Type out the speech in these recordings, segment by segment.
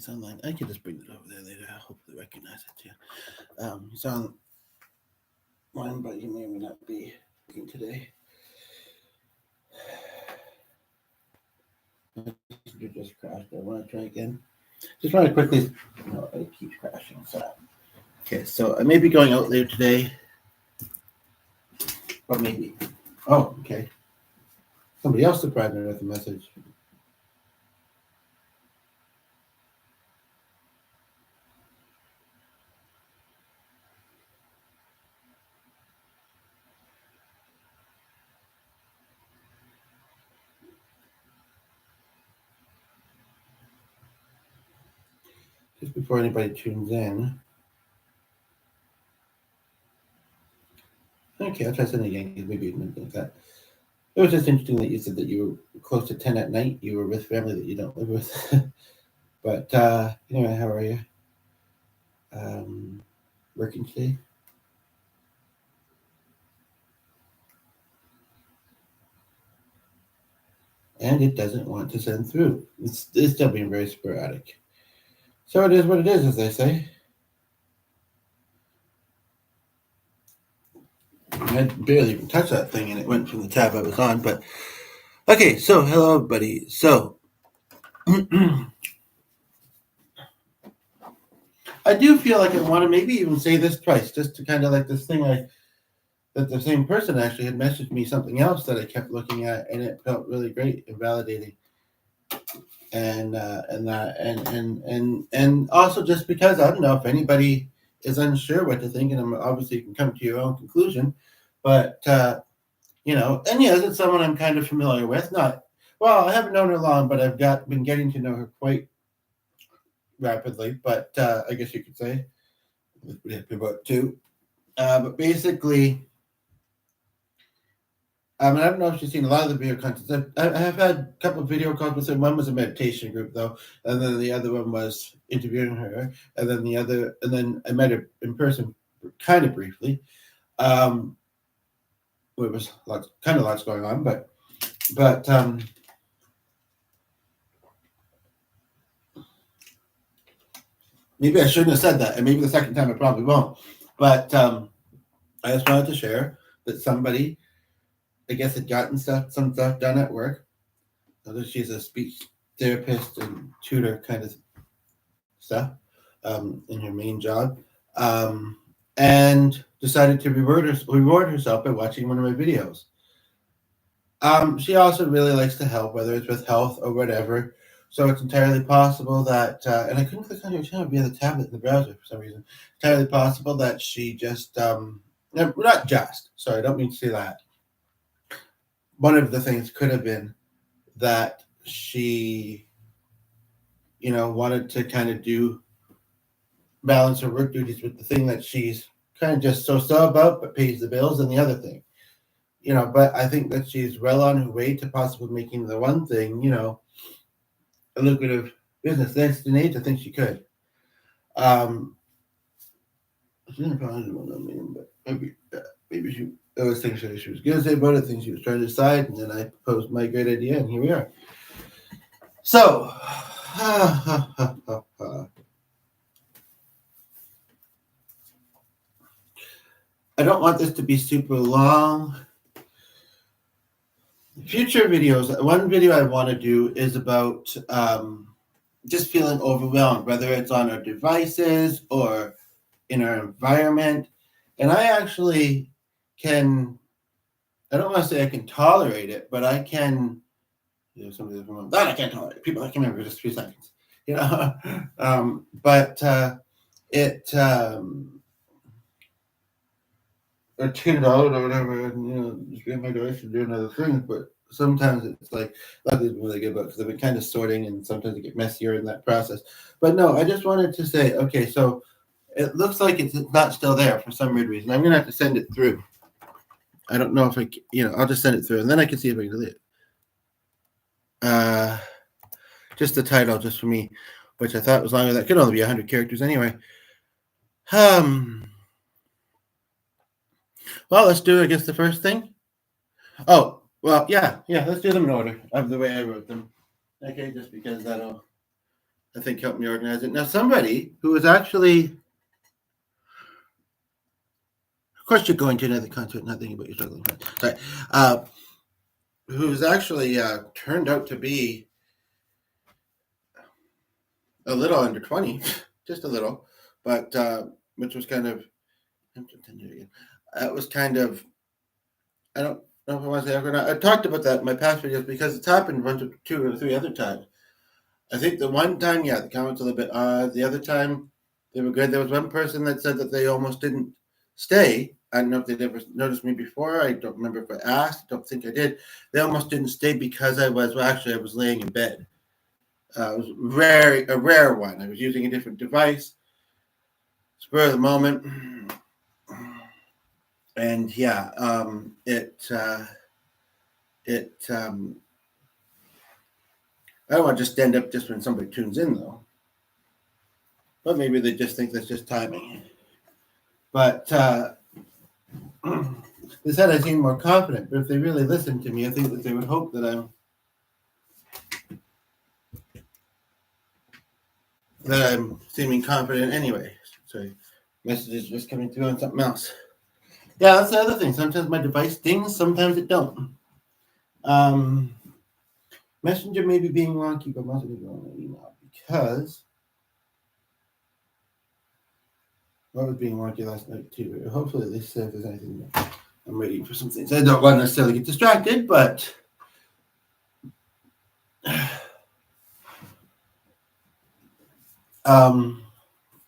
he's online. I can just bring it over there later. I'll hopefully recognize it too. He's on one, but he may or may not be working today. It just crashed. I want to try again. Just want to quickly. No, it keeps crashing. So, okay, so I may be going out later today, or maybe. Oh, okay. Somebody else surprised me with a message. Just before anybody tunes in. Okay, I'll try something again because maybe it meant like that. It was just interesting that you said that you were close to 10 at night. You were with family that you don't live with. But anyway, how are you? Working today? And it doesn't want to send through. It's still being very sporadic. So it is what it is, as they say. I barely even touched that thing and it went from the tab I was on. But okay, so hello everybody. So I do feel like I want to maybe even say this twice, just to kind of like this thing that the same person actually had messaged me something else that I kept looking at, and it felt really great and validating. And also just because I don't know if anybody is unsure what to think, and obviously you can come to your own conclusion, but and yes, it's someone I'm kind of familiar with. I haven't known her long, but I've been getting to know her quite rapidly. But I guess you could say about two. But basically, I don't know if she's seen a lot of the video content. I have had a couple of video calls with her. One was a meditation group, though, and then the other one was interviewing her, and then I met her in person, kind of briefly. There was lots going on, but maybe I shouldn't have said that, and maybe the second time I probably won't. But I just wanted to share that somebody, I guess, had gotten some stuff done at work. Although she's a speech therapist and tutor kind of stuff in her main job, and decided to reward herself by watching one of my videos. She also really likes to help, whether it's with health or whatever. So it's entirely possible that, and I couldn't click on your channel via the tablet in the browser for some reason. Entirely possible that she just, not just, sorry, I don't mean to say that. One of the things could have been that she, wanted to kind of balance her work duties with the thing that she's kind of just so about, but pays the bills, and the other thing. But I think that she's well on her way to possibly making the one thing, a lucrative business. Thanks to Nate, I think she could. She didn't probably want to mean, but maybe she. There was things she was going to say about it, things she was trying to decide, and then I proposed my great idea, and here we are. So, I don't want this to be super long. Future videos. One video I want to do is about just feeling overwhelmed, whether it's on our devices or in our environment. And I actually can, I don't want to say I can tolerate it, but I can, somebody that I can't tolerate. People, I can remember just 3 seconds, but or tune it out or whatever, and just be in my direction doing other things. But sometimes it's like a lot of these really good books. I've been kind of sorting, and sometimes it get messier in that process. But no, I just wanted to say, okay, so it looks like it's not still there for some weird reason. I'm gonna have to send it through. I don't know if I'll just send it through, and then I can see if I can delete it. Just the title, just for me, which I thought was longer. That could only be 100 characters anyway. Well, let's do, I guess, the first thing. Oh, well, yeah, let's do them in order of the way I wrote them. Okay, just because that'll I think helped me organize it. Now, somebody who was actually, of course, you're going to another concert, not thinking about your struggling friend. Sorry, who's actually turned out to be a little under 20, just a little, but which was kind of, it was kind of, I don't know if I want to say or not. I talked about that in my past videos because it's happened two or three other times. I think the one time, yeah, the comments a little bit odd. The other time, they were good. There was one person that said that they almost didn't stay. I don't know if they'd ever noticed me before. I don't remember if I asked. I don't think I did. They almost didn't stay because I was laying in bed. It was a rare one. I was using a different device, spur of the moment, and yeah, I don't want to just stand up just when somebody tunes in though. But maybe they just think that's just timing. But they said I seem more confident. But if they really listened to me, I think that they would hope that I'm seeming confident anyway. Sorry, messages just coming through on something else. Yeah, that's the other thing. Sometimes my device dings, sometimes it don't. Messenger may be being wonky, but most of it on email because what was being wonky last night too. Hopefully, at least if there's anything. I'm waiting for some things. I don't want to necessarily get distracted, but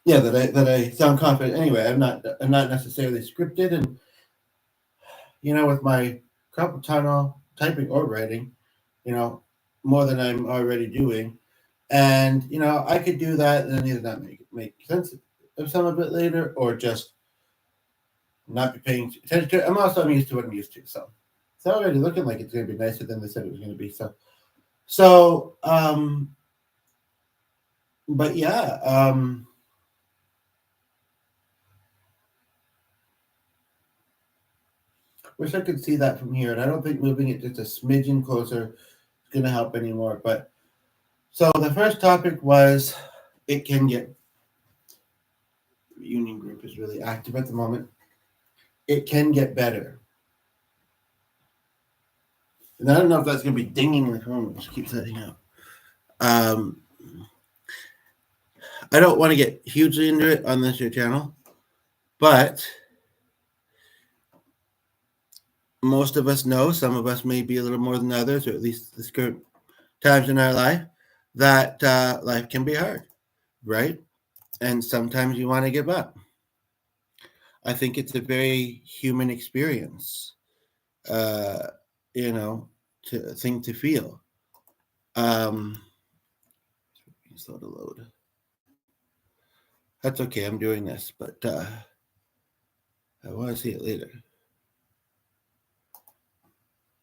yeah, that I sound confident anyway. I'm not necessarily scripted, and with my carpal tunnel, typing or writing, more than I'm already doing, and I could do that, and either not make sense of some of it later, or just not be paying attention to it. I'm used to what I'm used to, so it's already looking like it's going to be nicer than they said it was going to be. So, but yeah, wish I could see that from here, and I don't think moving it just a smidgen closer is going to help anymore. But so the first topic was it can get. Union group is really active at the moment. It can get better. And I don't know if that's going to be dinging the phone. Just keep setting out. I don't want to get hugely into it on this channel, but most of us know, some of us may be a little more than others, or at least this current times in our life, that life can be hard, right? And sometimes you want to give up. I think it's a very human experience, thing to feel. Slow to load. That's okay. I'm doing this, but I want to see it later.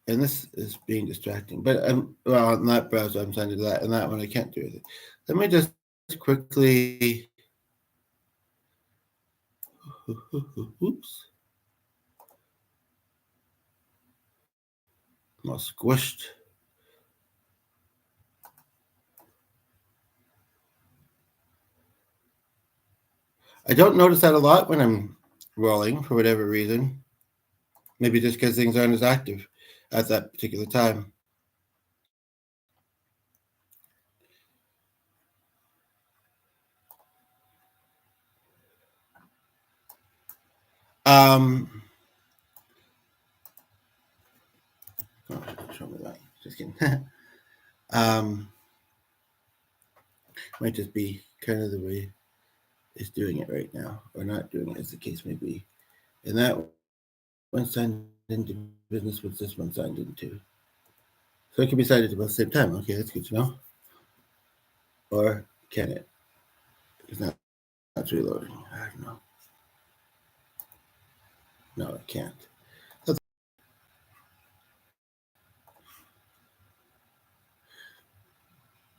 And this is being distracting. But on that browser, I'm trying to do that, and that one I can't do it. Let me just quickly. Oops. I'm all squished. I don't notice that a lot when I'm rolling for whatever reason. Maybe just because things aren't as active at that particular time. Show me that. Just kidding. Might just be kind of the way it's doing it right now, or not doing it, as the case may be. And that one signed into business with this one signed into. So it can be signed into both at the same time. Okay, that's good to know. Or can it? It's not. That's reloading. I don't know. No, it can't.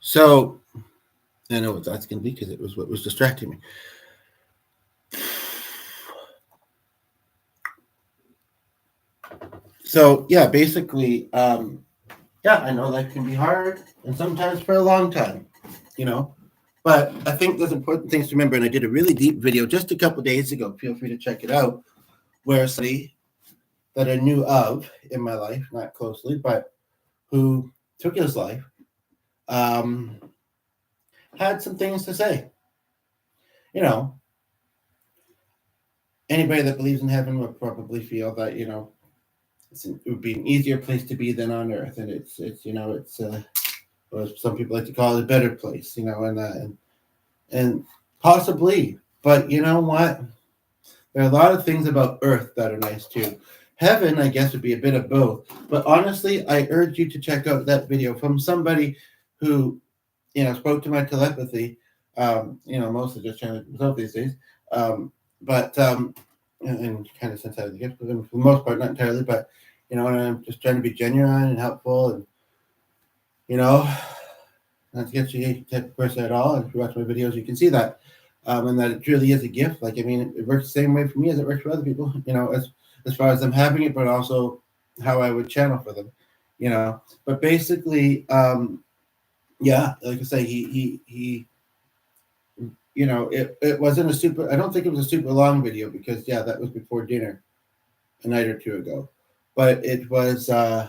So I know what that's going to be because it was what was distracting me. So yeah, basically, I know that can be hard, and sometimes for a long time, But I think there's important things to remember, and I did a really deep video just a couple days ago. Feel free to check it out, where somebody that I knew of in my life, not closely, but who took his life, um, had some things to say. You know, anybody that believes in heaven would probably feel that it would be an easier place to be than on earth, and it's or some people like to call it a better place, and possibly. But you know what? There are a lot of things about earth that are nice too. Heaven, I guess, would be a bit of both. But honestly, I urge you to check out that video from somebody who, spoke to my telepathy. Mostly just trying to myself these days. But and kind of since I have the gift of them for the most part, not entirely, but and I'm just trying to be genuine and helpful, and not to get you type of person at all. If you watch my videos, you can see that. And that it truly is a gift. Like, I mean, it works the same way for me as it works for other people, as far as them having it, but also how I would channel for them. But basically, yeah, like I say, he it wasn't a super, I don't think it was a super long video because, yeah, that was before dinner a night or two ago. But it was, so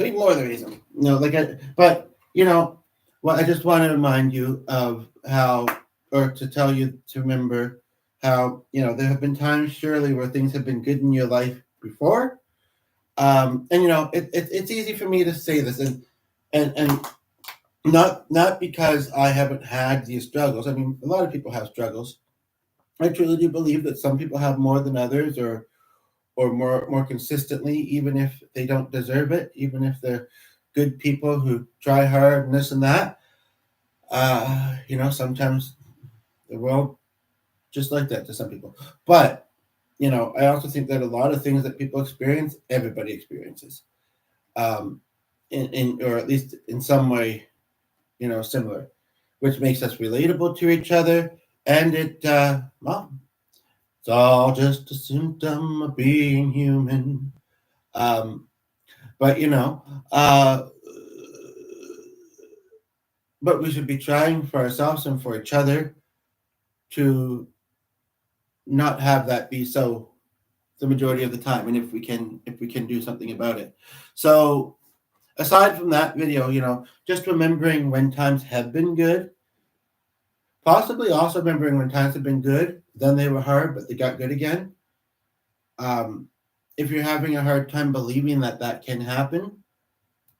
even more the reason, well, I just want to remind you of how, or to tell you to remember how, there have been times surely where things have been good in your life before. And it's easy for me to say this, and not because I haven't had these struggles. I mean, a lot of people have struggles. I truly do believe that some people have more than others, or more consistently, even if they don't deserve it, even if they're good people who try hard and this and that. Sometimes the world just like that to some people. But, I also think that a lot of things that people experience, everybody experiences. Or at least in some way, similar, which makes us relatable to each other. And well, it's all just a symptom of being human. Um, but, but we should be trying for ourselves and for each other to not have that be so the majority of the time, and if we can do something about it. So aside from that video, just remembering when times have been good, possibly also remembering when times have been good, then they were hard but they got good again. If you're having a hard time believing that can happen,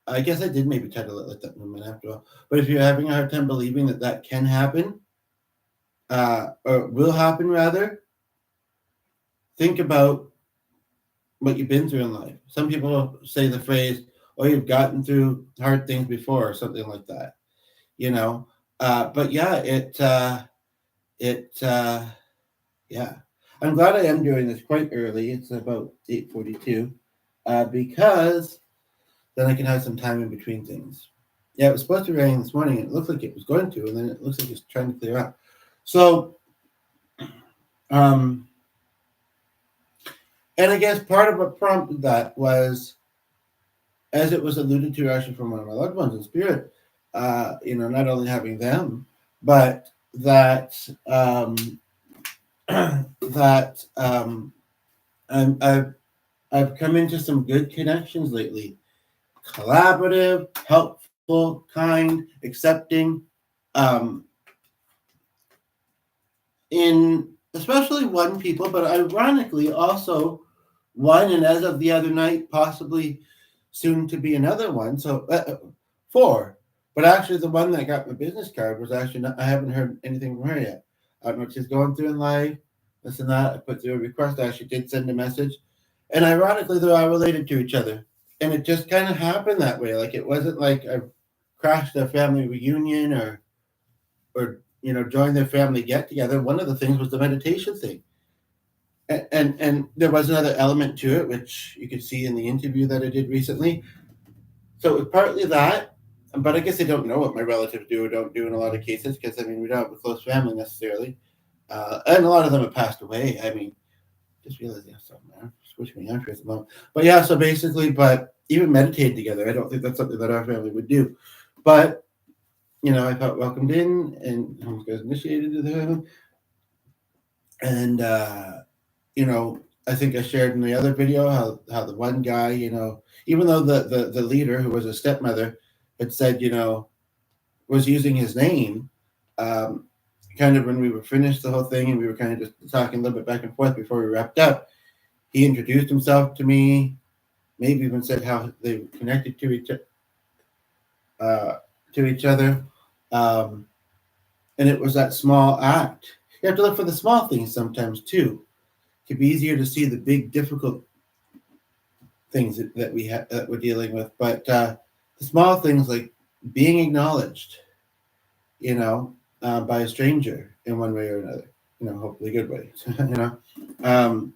I guess I did maybe title it like that in a minute after all. But if you're having a hard time believing that can happen, or will happen rather, think about what you've been through in life. Some people say the phrase, "Oh, you've gotten through hard things before," or something like that. But yeah, yeah. I'm glad I am doing this quite early. It's about 8:42, because then I can have some time in between things. Yeah, it was supposed to be raining this morning. And it looked like it was going to, and then it looks like it's trying to clear up. So, and I guess part of what prompted that was, as it was alluded to actually from one of my loved ones in spirit, not only having them, but that I've come into some good connections lately. Collaborative, helpful, kind, accepting, in especially one people, but ironically also one, and as of the other night, possibly soon to be another one. So 4. But actually, the one that got my business card was actually not, I haven't heard anything from her yet. I don't know what she's going through in life, this and that. I put through a request. I actually did send a message. And ironically, they're all related to each other. And it just kind of happened that way. Like, it wasn't like I crashed a family reunion or joined their family get together. One of the things was the meditation thing. And there was another element to it, which you could see in the interview that I did recently. So it was partly that, but I guess I don't know what my relatives do or don't do in a lot of cases, because, I mean, we don't have a close family necessarily. And a lot of them have passed away. I mean, just realized something switching me after at the moment. But yeah, so basically, but even meditating together, I don't think that's something that our family would do. But I felt welcomed in, and I was initiated to them. And I think I shared in the other video how the one guy, even though the leader, who was a stepmother, had said, was using his name, um, kind of when we were finished the whole thing and we were kind of just talking a little bit back and forth before we wrapped up, he introduced himself to me, maybe even said how they connected uh, to each other. Um, and it was that small act. You have to look for the small things sometimes too. It can be easier to see the big, difficult things that that we're dealing with, but the small things like being acknowledged, by a stranger in one way or another, hopefully good way, um,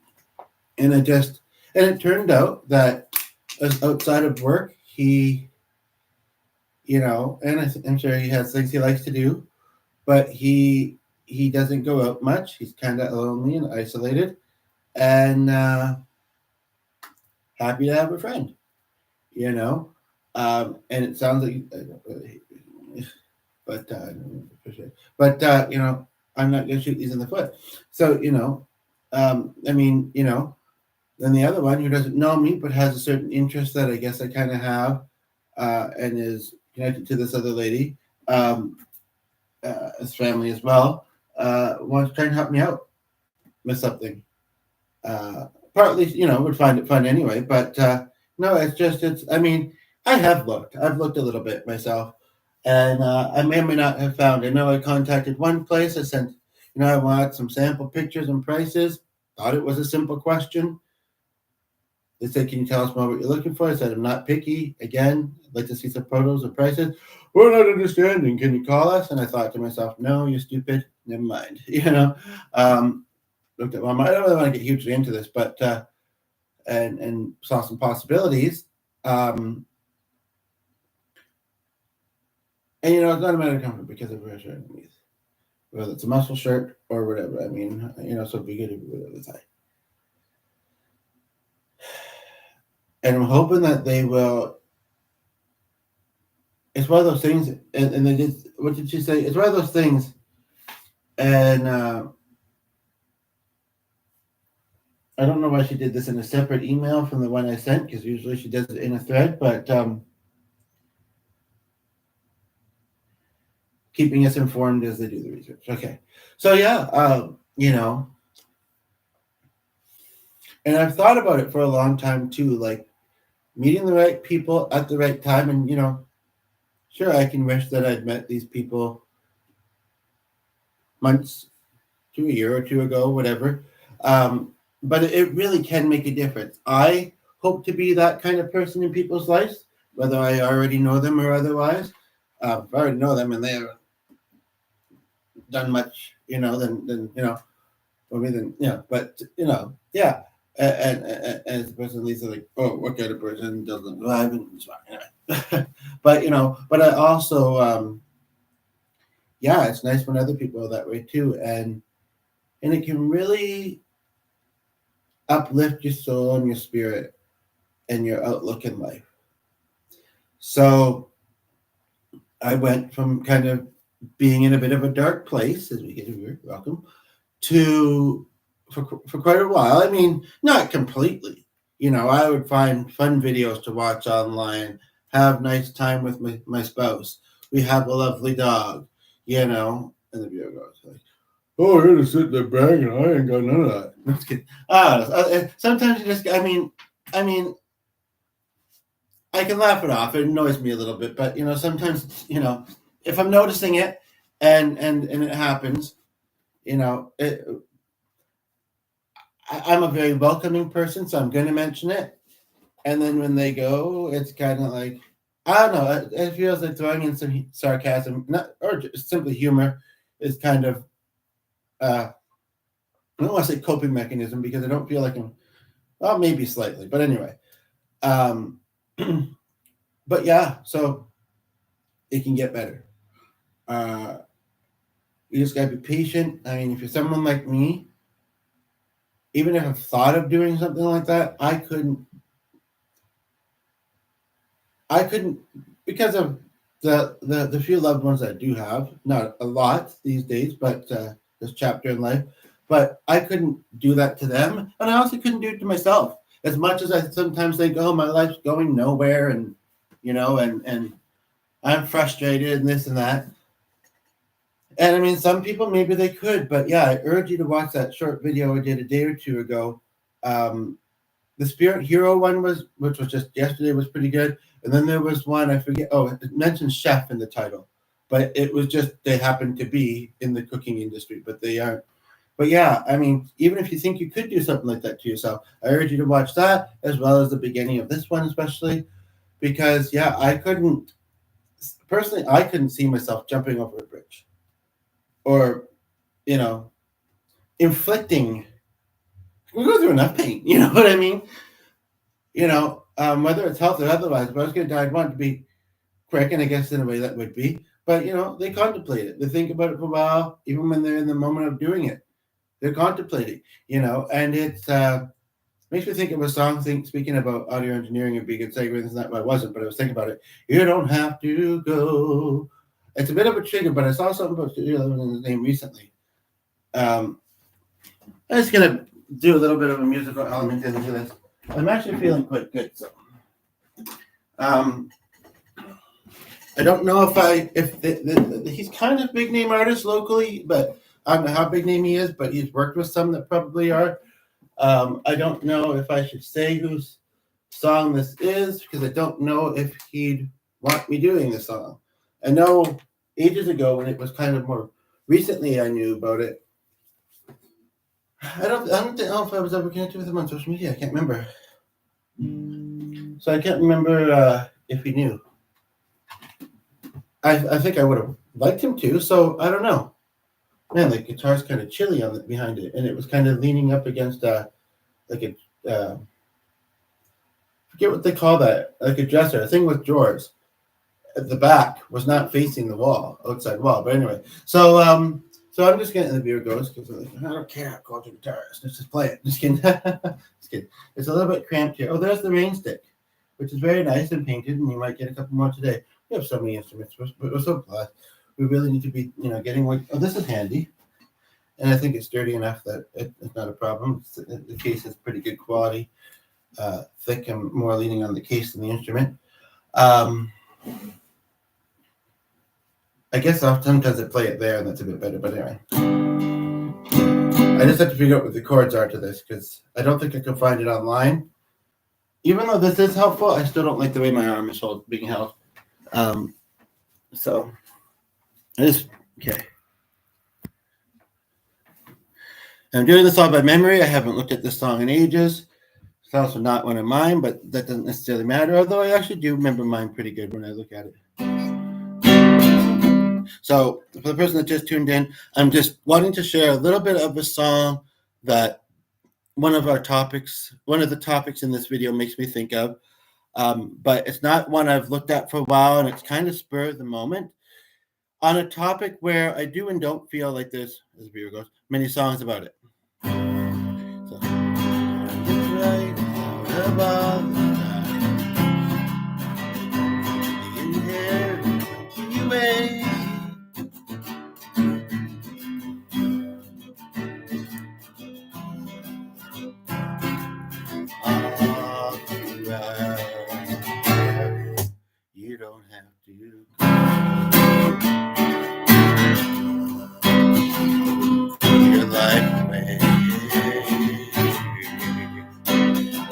and it turned out that outside of work, and I'm sure he has things he likes to do, but he doesn't go out much. He's kind of lonely and isolated, and happy to have a friend, you know. And it sounds like, but I'm not gonna shoot these in the foot. So I mean, then the other one who doesn't know me but has a certain interest that I guess I kind of have, and is connected to this other lady, as family as well, wants to try and help me out with something. Uh, Partly, would find it fun anyway, but no, I mean, I've looked a little bit myself, and I may or may not have found. I know I contacted one place. I sent, I wanted some sample pictures and prices. Thought it was a simple question. They said, "Can you tell us more what you're looking for?" I said, "I'm not picky. Again, I'd like to see some photos and prices." "We're not understanding. Can you call us?" And I thought to myself, "No, you're stupid. Never mind." Looked at I don't really want to get hugely into this, but and saw some possibilities. Um, and it's not a matter of comfort because of wear shirt underneath, whether it's a muscle shirt or whatever. I mean, so it'd be good if we would have the tie. And I'm hoping that they will. It's one of those things, and they did. What did she say? It's one of those things, and I don't know why she did this in a separate email from the one I sent, because usually she does it in a thread. But keeping us informed as they do the research. Okay, so yeah, and I've thought about it for a long time too, like meeting the right people at the right time, and sure, I can wish that I'd met these people months to a year or two ago, whatever. But it really can make a difference. I hope to be that kind of person in people's lives, whether I already know them or otherwise. If I already know them and they haven't done much, then for me, then but yeah. And as the person leads, like, oh, what kind of person doesn't? Well, I haven't, but but I also, yeah, it's nice when other people are that way too, and it can really uplift your soul and your spirit and your outlook in life. So I went from kind of being in a bit of a dark place, as we get here, welcome, to for quite a while. I mean, not completely. I would find fun videos to watch online, have nice time with my spouse. We have a lovely dog, and the video goes like, "Oh, you're just sitting there bragging. I ain't got none of that." No, just kidding. Sometimes you just, I mean, I can laugh it off. It annoys me a little bit, but sometimes, if I'm noticing it, and it happens, it, I'm a very welcoming person, so I'm going to mention it. And then when they go, it's kind of like, I don't know. It feels like throwing in some sarcasm, not or just simply humor, is kind of, I don't want to say coping mechanism, because I don't feel like I'm, well, maybe slightly, but anyway. Um, but yeah, so it can get better. Uh, you just gotta be patient. I mean, if you're someone like me, even if I've thought of doing something like that, I couldn't, because of the few loved ones I do have, not a lot these days, but this chapter in life, but I couldn't do that to them, and I also couldn't do it to myself. As much as I sometimes think, oh, my life's going nowhere, and and I'm frustrated and this and that. And I mean, some people maybe they could, but yeah, I urge you to watch that short video I did a day or two ago. The Spirit Hero one which was just yesterday, was pretty good. And then there was one, I forget, oh, it mentions chef in the title, but it was just, they happen to be in the cooking industry, but they aren't. But yeah, I mean, even if you think you could do something like that to yourself, I urge you to watch that as well as the beginning of this one, especially because, yeah, I couldn't see myself jumping over a bridge or, inflicting. We go through enough pain, you know what I mean? Whether it's health or otherwise, if I was going to die, I'd want it to be quick, and I guess in a way that would be. But, they contemplate it. They think about it for a while, even when they're in the moment of doing it. They're contemplating, and it makes me think of a song, speaking about audio engineering and being a good segue. It's not, I wasn't, but I was thinking about it. You don't have to go. It's a bit of a trigger, but I saw something about Studio 11's name recently. I'm just going to do a little bit of a musical element into this. I'm actually feeling quite good, so I don't know if he's kind of big name artist locally, but I don't know how big name he is, but he's worked with some that probably are. I don't know if I should say whose song this is, because I don't know if he'd want me doing this song. I know ages ago, when it was kind of more recently I knew about it. I don't know if I was ever connected with him on social media. I can't remember. So I can't remember if he knew. I think I would have liked him to, so I don't know. Man, the guitar's kind of chilly behind it, and it was kind of leaning up against forget what they call that, like a dresser, a thing with drawers. At the back was not facing the outside wall. But anyway, so I'm just getting the beer goes, because I don't care. I'm going to guitarist. Let's just play it. Just kidding. Just kidding. It's a little bit cramped here. Oh, there's the rain stick, which is very nice and painted, and you might get a couple more today. We have so many instruments. We're so blessed. We really need to be, getting one. Oh, this is handy, and I think it's sturdy enough that it's not a problem. The case is pretty good quality, thick, and more leaning on the case than the instrument. I guess sometimes I play it there, and that's a bit better. But anyway, I just have to figure out what the chords are to this, because I don't think I can find it online. Even though this is helpful, I still don't like the way my arm is being held. So I just okay. I'm doing this all by memory. I haven't looked at this song in ages. It's also not one of mine, but that doesn't necessarily matter. Although I actually do remember mine pretty good when I look at it. So for the person that just tuned in, I'm just wanting to share a little bit of a song that one of the topics in this video makes me think of. But it's not one I've looked at for a while, and it's kind of spur of the moment on a topic where I do and don't feel like there's, as the video goes, many songs about it. So, right above the way. You don't have to your life away.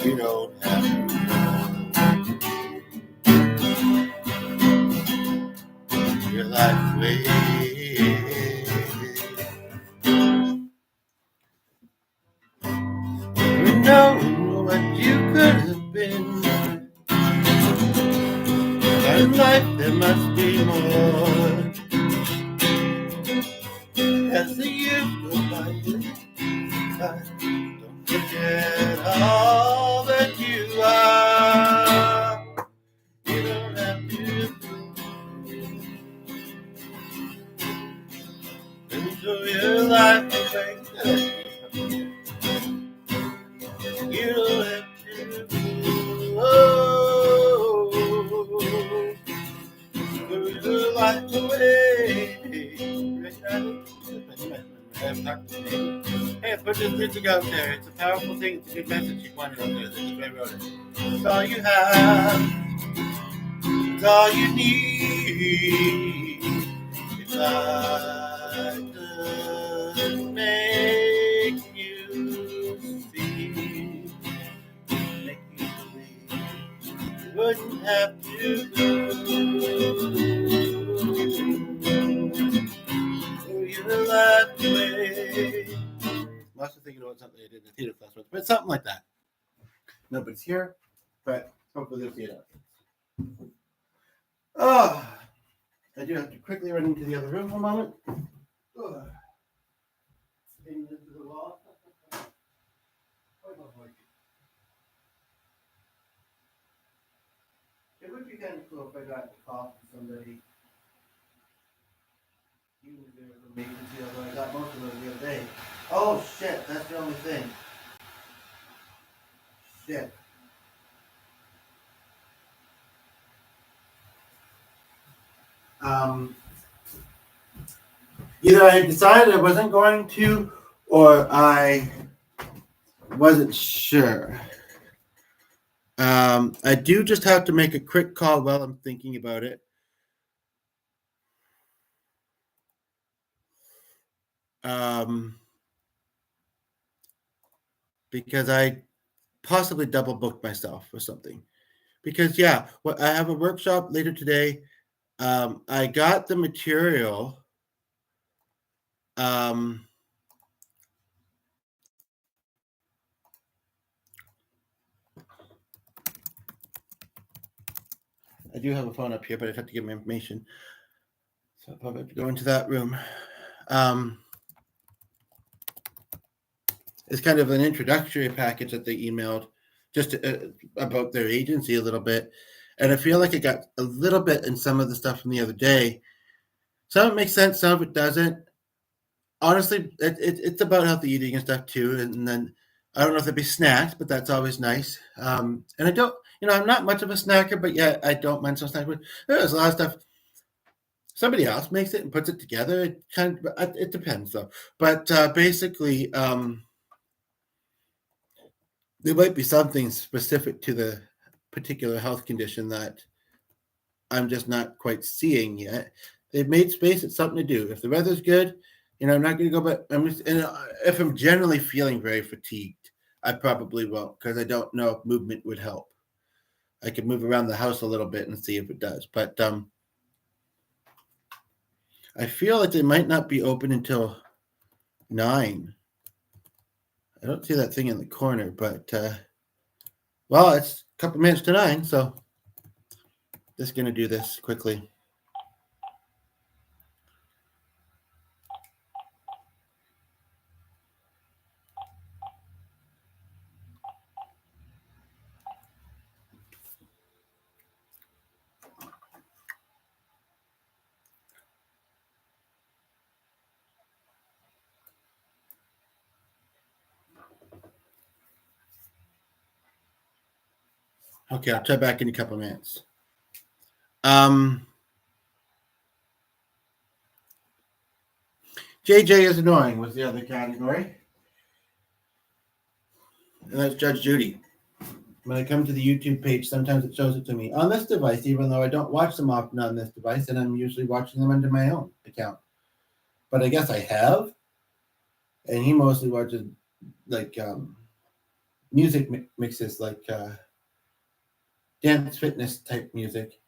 You don't have to your life away. You know what you could have been. In life there must be more. As the years go by, don't forget all that you are. You don't have to enjoy your life away. You don't have to. put this music out there. It's a powerful thing. It's a good message you wanted out there. This is why I wrote it. It's all you have. It's all you need. If I could make you see, make you believe, you wouldn't have to throw your life away. I'm also thinking about something I did in the theater class once, but something like that. Nobody's here, but hopefully they'll see it out. Oh, I do have to quickly run into the other room for a moment. Oh. Into the wall. It would be kind of cool if I got a call from somebody, even if they were from agency, although I got most of them the other day. Oh shit, that's the only thing. Shit. Either I decided I wasn't going to, or I wasn't sure. I do just have to make a quick call while I'm thinking about it. Because I possibly double booked myself or something. Because I have a workshop later today. I got the material. I do have a phone up here, but I'd have to give my information. So I'll probably have to go into that room. It's kind of an introductory package that they emailed just about their agency a little bit. And I feel like I got a little bit in some of the stuff from the other day. Some of it makes sense, some of it doesn't. Honestly, it's about healthy eating and stuff too. And then I don't know if there'd be snacks, but that's always nice. And I don't, I'm not much of a snacker, but yeah, I don't mind some snacks. But there's a lot of stuff. Somebody else makes it and puts it together. It depends though. But basically, there might be something specific to the particular health condition that I'm just not quite seeing yet. They've made space. It's something to do. If the weather's good, I'm not going to go, but if I'm generally feeling very fatigued, I probably won't, because I don't know if movement would help. I could move around the house a little bit and see if it does. But I feel like they might not be open until 9. I don't see that thing in the corner, but it's a couple minutes to 9, so just going to do this quickly. Okay, I'll try back in a couple minutes. JJ is annoying was the other category. And that's Judge Judy. When I come to the YouTube page, sometimes it shows it to me on this device, even though I don't watch them often on this device, and I'm usually watching them under my own account. But I guess I have. And he mostly watches like music mixes, like dance fitness type music.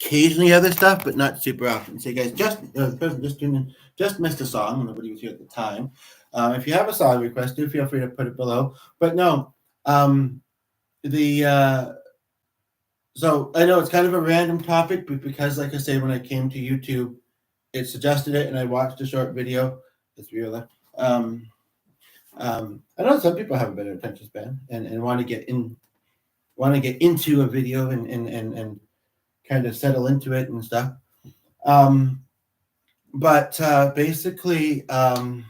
Occasionally other stuff, but not super often. So you guys the person just tuned in, just missed a song. Nobody was here at the time. If you have a song request, do feel free to put it below. But no, so I know it's kind of a random topic, but because, like I say, when I came to YouTube, it suggested it, and I watched a short video. It's real. I know some people have a better attention span and want to get into a video and kind of settle into it and stuff. But basically, one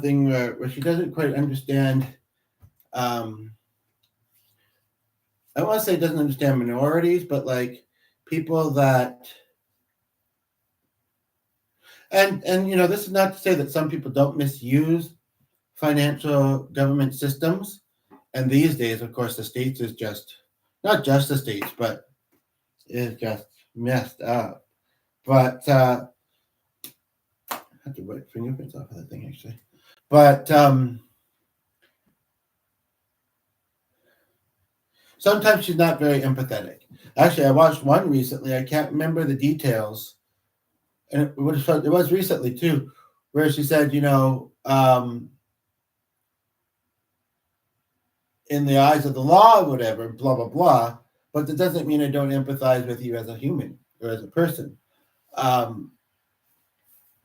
thing where she doesn't quite understand, I don't want to say doesn't understand minorities, but like people that, And this is not to say that some people don't misuse financial government systems. And these days, of course, the states is just not just the states, but it's just messed up. But I have to wipe fingerprints off of that thing actually. But sometimes she's not very empathetic. Actually, I watched one recently. I can't remember the details, and it was recently too, where she said, in the eyes of the law, or whatever, blah blah blah. But that doesn't mean I don't empathize with you as a human or as a person. Um,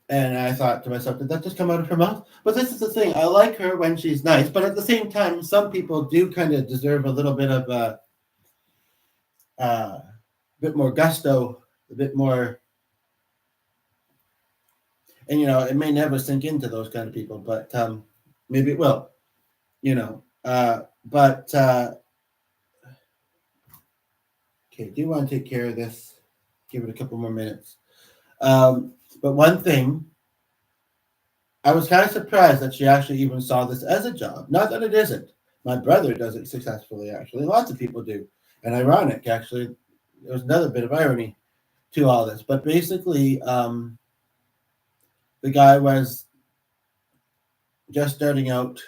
and I thought to myself, did that just come out of her mouth? But this is the thing. I like her when she's nice, but at the same time, some people do kind of deserve a little bit of a bit more gusto, a bit more. And it may never sink into those kind of people, but maybe it will. But okay, do want to take care of this? Give it a couple more minutes. But one thing, I was kind of surprised that she actually even saw this as a job. Not that it isn't. My brother does it successfully, actually. Lots of people do. And ironic, actually. There's another bit of irony to all this. But basically, the guy was just starting out.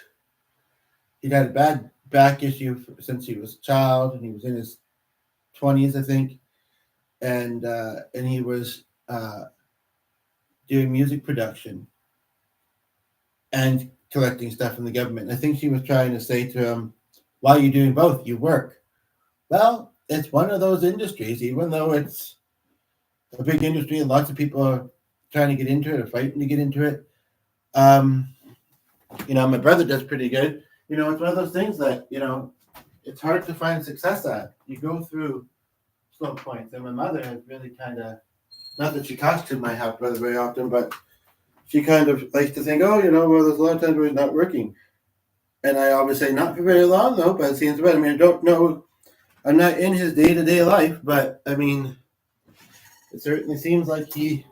He'd had a bad back issue since he was a child, and he was in his 20s, I think. And he was doing music production and collecting stuff from the government. I think she was trying to say to him, why are you doing both? You work. Well, it's one of those industries, even though it's a big industry and lots of people are trying to get into it or fighting to get into it. My brother does pretty good. It's one of those things that, it's hard to find success at. You go through slow points. And my mother has really kind of, not that she talks to my half brother very often, but she kind of likes to think, well, there's a lot of times where he's not working. And I always say, not for very long, though, but it seems bad. I mean, I don't know. I'm not in his day-to-day life, but, I mean, it certainly seems like he...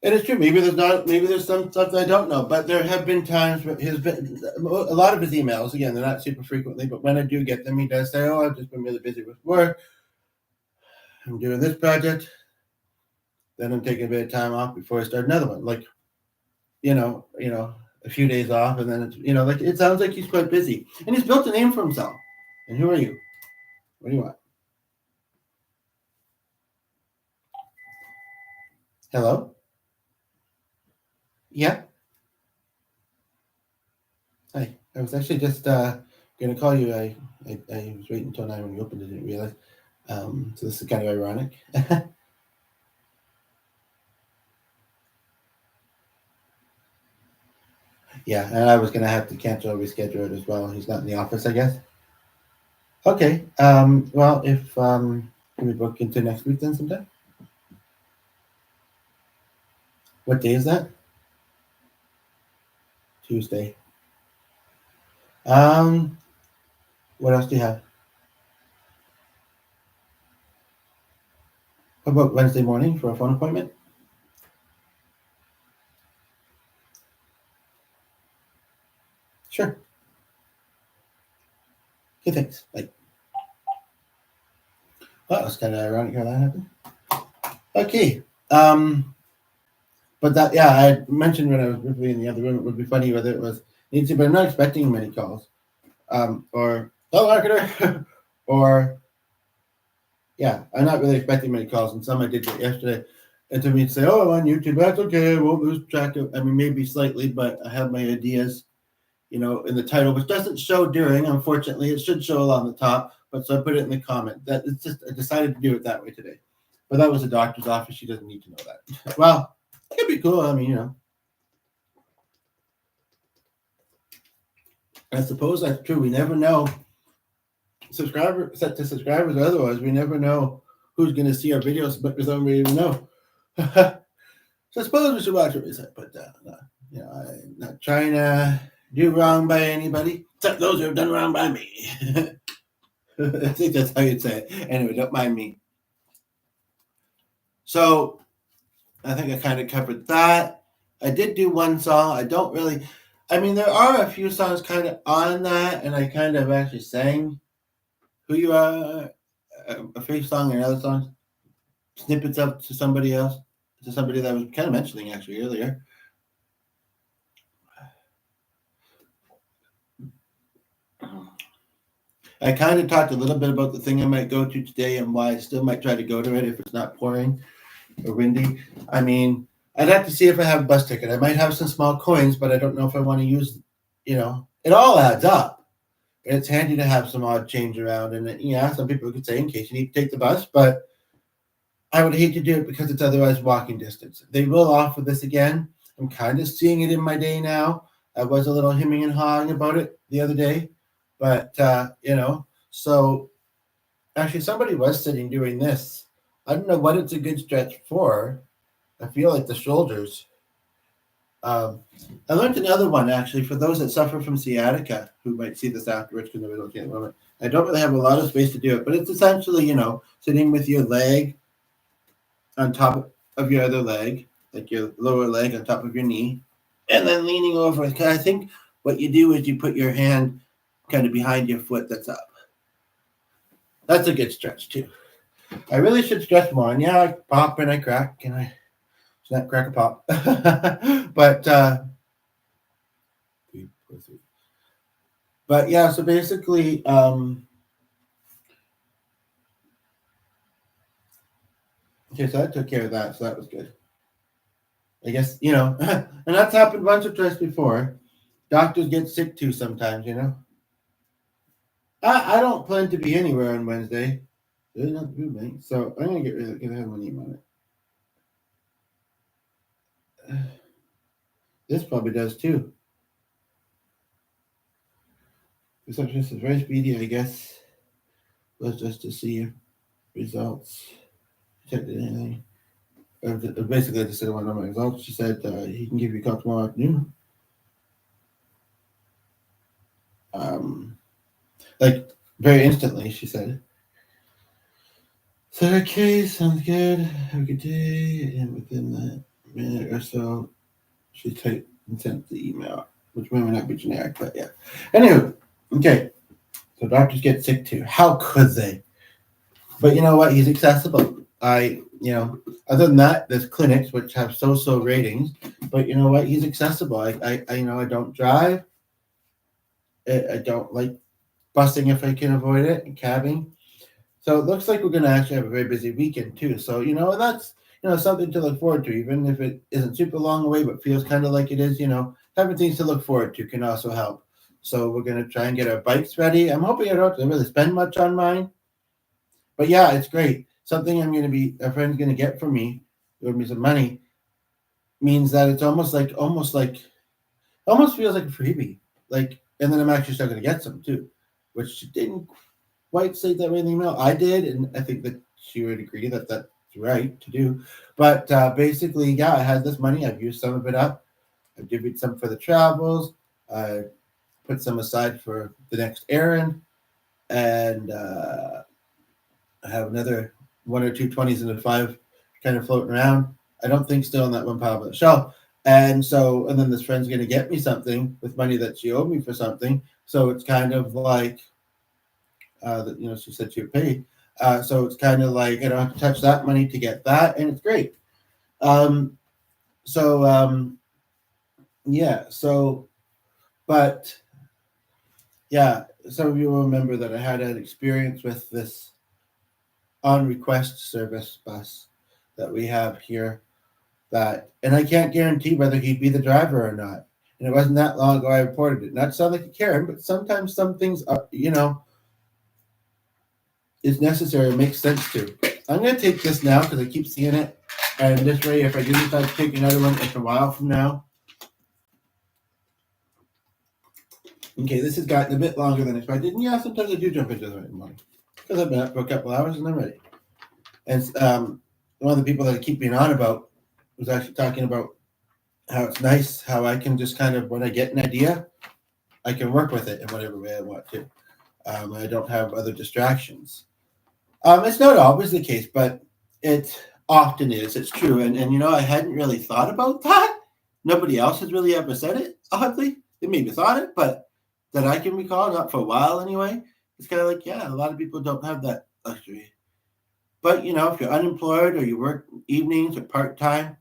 And it's true. Maybe there's some stuff that I don't know, but there have been times where a lot of his emails, again, they're not super frequently, but when I do get them, he does say, I've just been really busy with work. I'm doing this project. Then I'm taking a bit of time off before I start another one. Like, a few days off, and then it's, it sounds like he's quite busy. And he's built a name for himself. And who are you? What do you want? Hello? Yeah? Hi. I was actually just going to call you. I was waiting until 9 when you opened it, didn't realize. So this is kind of ironic. Yeah, and I was going to have to reschedule it as well. He's not in the office, I guess. Okay. Well, if can we book into next week then sometime? What day is that? Tuesday. What else do you have? How about Wednesday morning for a phone appointment? Sure. Okay, thanks. Bye. Well, that was kind of ironic how that happened. Okay. But that, yeah, I mentioned when I was briefly in the other room, it would be funny whether it was Nancy, but I'm not expecting many calls. Or marketer, or yeah, I'm not really expecting many calls. And some I did get yesterday, and to me say, I'm on YouTube. That's okay. I won't lose track of. I mean, maybe slightly, but I have my ideas, in the title, which doesn't show during. Unfortunately, it should show along the top, but so I put it in the comment. That it's just I decided to do it that way today. But that was a doctor's office. She doesn't need to know that. Well, it could be cool. I mean, I suppose that's true. We never know. Set to subscribers or otherwise, we never know who's going to see our videos, but we don't really know. So I suppose we should watch what we say, but I'm not trying to do wrong by anybody, except those who have done wrong by me. I think that's how you'd say it. Anyway, don't mind me. So I think I kind of covered that. I did do one song. I don't really. I mean, there are a few songs kind of on that, and I kind of actually sang "Who You Are," a few song and other songs, snippets up to somebody else, to somebody that I was kind of mentioning actually earlier. I kind of talked a little bit about the thing I might go to today and why I still might try to go to it if it's not pouring or windy. I mean, I'd have to see if I have a bus ticket. I might have some small coins, but I don't know if I want to use, it all adds up. It's handy to have some odd change around. And yeah, some people could say in case you need to take the bus, but I would hate to do it because it's otherwise walking distance. They will offer this again. I'm kind of seeing it in my day now. I was a little hemming and hawing about it the other day, but so actually somebody was sitting doing this. I don't know what it's a good stretch for. I feel like the shoulders. Um, I learned another one actually for those that suffer from sciatica who might see this afterwards because we don't see it at the moment. I don't really have a lot of space to do it, but it's essentially, sitting with your leg on top of your other leg, like your lower leg on top of your knee, and then leaning over. I think what you do is you put your hand kind of behind your foot that's up. That's a good stretch too. I really should stretch more. And yeah, I pop and I crack and I snap, crack, a pop. But but yeah, so basically, okay, so that took care of that, so that was good. I guess, and that's happened once or twice before. Doctors get sick too sometimes. I don't plan to be anywhere on Wednesday. There's not good, mate. So I'm gonna get ahead of my name on it. This probably does too. Receptionist is very speedy, I guess. Was just to see results. Checked anything. Basically, I just said I want to know my results. She said he can give you a call tomorrow afternoon. Like very instantly, she said. So okay, sounds good. Have a good day. And within that minute or so, she typed and sent the email, which may not be generic, but yeah. Anyway, okay. So doctors get sick too. How could they? But you know what? He's accessible. Other than that, there's clinics which have so-so ratings. But you know what? He's accessible. I don't drive. I don't like busing if I can avoid it, and cabbing. So it looks like we're going to actually have a very busy weekend too. So that's something to look forward to, even if it isn't super long away, but feels kind of like it is. Having things to look forward to can also help. So we're going to try and get our bikes ready. I'm hoping I don't have to really spend much on mine. But yeah, it's great. Something a friend's going to get for me, give me some money, means that it's almost feels like a freebie. And then I'm actually still going to get some too, which she didn't quite say that way in the email. I did, and I think that she would agree that that's right to do. But basically, yeah, I had this money. I've used some of it up. I've divvied some for the travels. I put some aside for the next errand, and I have another one or two 20s and a 5 kind of floating around. I don't think still on that one pile on the shelf. And then this friend's going to get me something with money that she owed me for something. So it's kind of like, she said she would pay. So it's kind of like I don't have to touch that money to get that, and it's great. Yeah. So, but yeah, some of you will remember that I had an experience with this on request service bus that we have here. And I can't guarantee whether he'd be the driver or not. And it wasn't that long ago I reported it. Not to sound like a Karen, but sometimes some things are, is necessary. It makes sense to. I'm going to take this now because I keep seeing it. And this way, if I do decide to take another one, it's a while from now. Okay, this has gotten a bit longer than expected. And yeah, sometimes I do jump into the right morning because I've been up for a couple hours and I'm ready. And one of the people that I keep being on about was actually talking about how it's nice how I can just kind of, when I get an idea, I can work with it in whatever way I want to. I don't have other distractions. It's not always the case, but often is. It's true. And I hadn't really thought about that. Nobody else has really ever said it, oddly. They maybe thought it, but that I can recall, not for a while anyway. It's kind of like, yeah, a lot of people don't have that luxury. But, if you're unemployed or you work evenings or part time,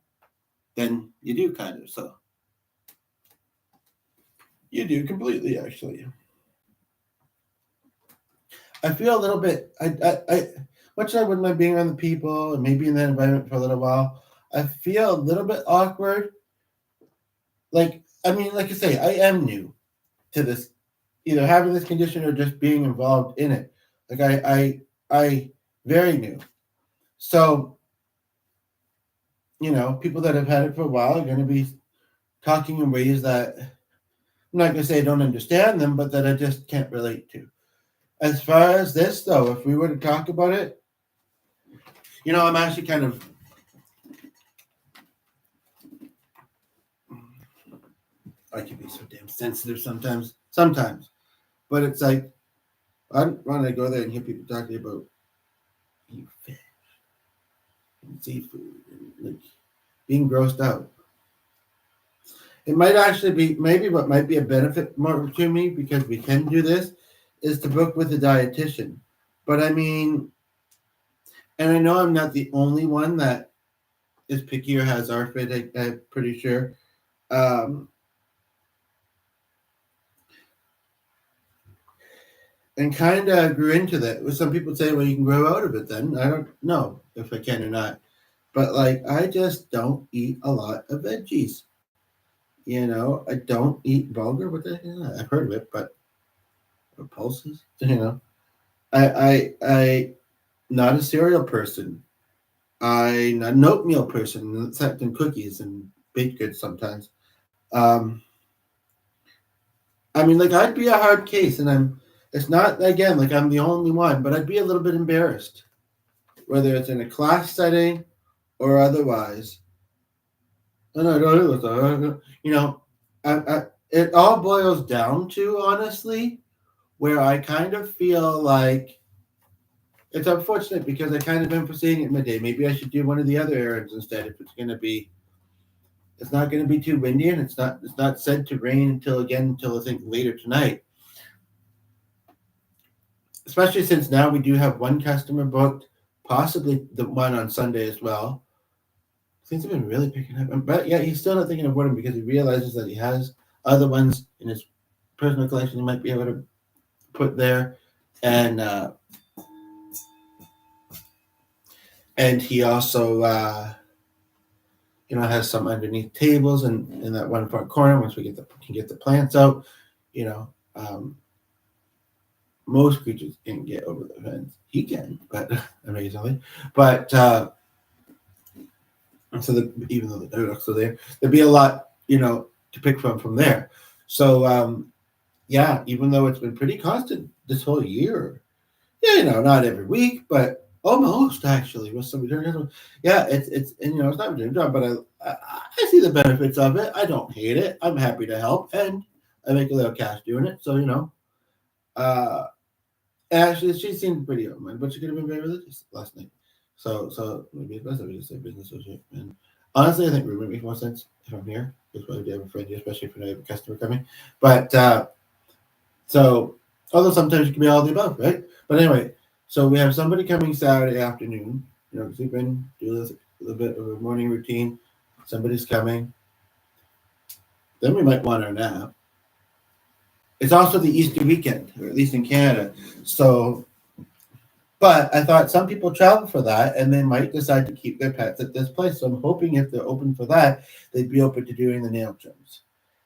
then you do kind of. So you do completely, actually. I feel a little bit, much as I wouldn't mind being around the people and maybe in that environment for a little while, I feel a little bit awkward. Like I say, I am new to this, either having this condition or just being involved in it. Like I very new. So, people that have had it for a while are going to be talking in ways that I'm not going to say I don't understand them, but that I just can't relate to. As far as this, though, if we were to talk about it, I'm actually kind of, I can be so damn sensitive sometimes. But it's like, I don't want to go there and hear people talking about eating fish and seafood and like being grossed out. It might actually be, maybe what might be a benefit more to me, because we can do this, is to book with a dietitian. But I mean, and I know I'm not the only one that is picky or has ARFID, I'm pretty sure. Um, and kind of grew into that. Some people say, well, you can grow out of it then. I don't know if I can or not. But like, I just don't eat a lot of veggies. I don't eat bulgur. What the hell? I've heard of it, but pulses. I not a cereal person. I'm not an oatmeal person, except in cookies and baked goods sometimes. Um, I mean, like I'd be a hard case, and It's not again like I'm the only one, but I'd be a little bit embarrassed, whether it's in a class setting or otherwise. And I don't, it all boils down to, honestly, where I kind of feel like it's unfortunate because I kind of am foreseeing it midday. Maybe I should do one of the other errands instead if it's not going to be too windy, and it's not said to rain until I think later tonight. Especially since now we do have one customer booked, possibly the one on Sunday as well. Things have been really picking up, but yeah, he's still not thinking of Woodham because he realizes that he has other ones in his personal collection he might be able to put there, and he also has some underneath tables and in that one front corner. Once we can get the plants out, most creatures can get over the fence. He can, but amazingly, but even though the ducks are there, there'd be a lot to pick from there. So yeah, even though it's been pretty constant this whole year, not every week, but almost actually with some return. Yeah, it's and it's not a dream job, but I see the benefits of it. I don't hate it. I'm happy to help, and I make a little cash doing it. So actually she seemed pretty open, but she could have been very religious last night. So maybe it's best that we just say business associate. And honestly, I think roommate makes more sense if I'm here. That's why I do have a friend here, especially if you have a customer coming. But so although sometimes you can be all the above, right? But anyway, so we have somebody coming Saturday afternoon, sleep in, do a little bit of a morning routine. Somebody's coming. Then we might want our nap. It's also the Easter weekend, or at least in Canada. So, but I thought some people travel for that and they might decide to keep their pets at this place. So I'm hoping if they're open for that, they'd be open to doing the nail trims.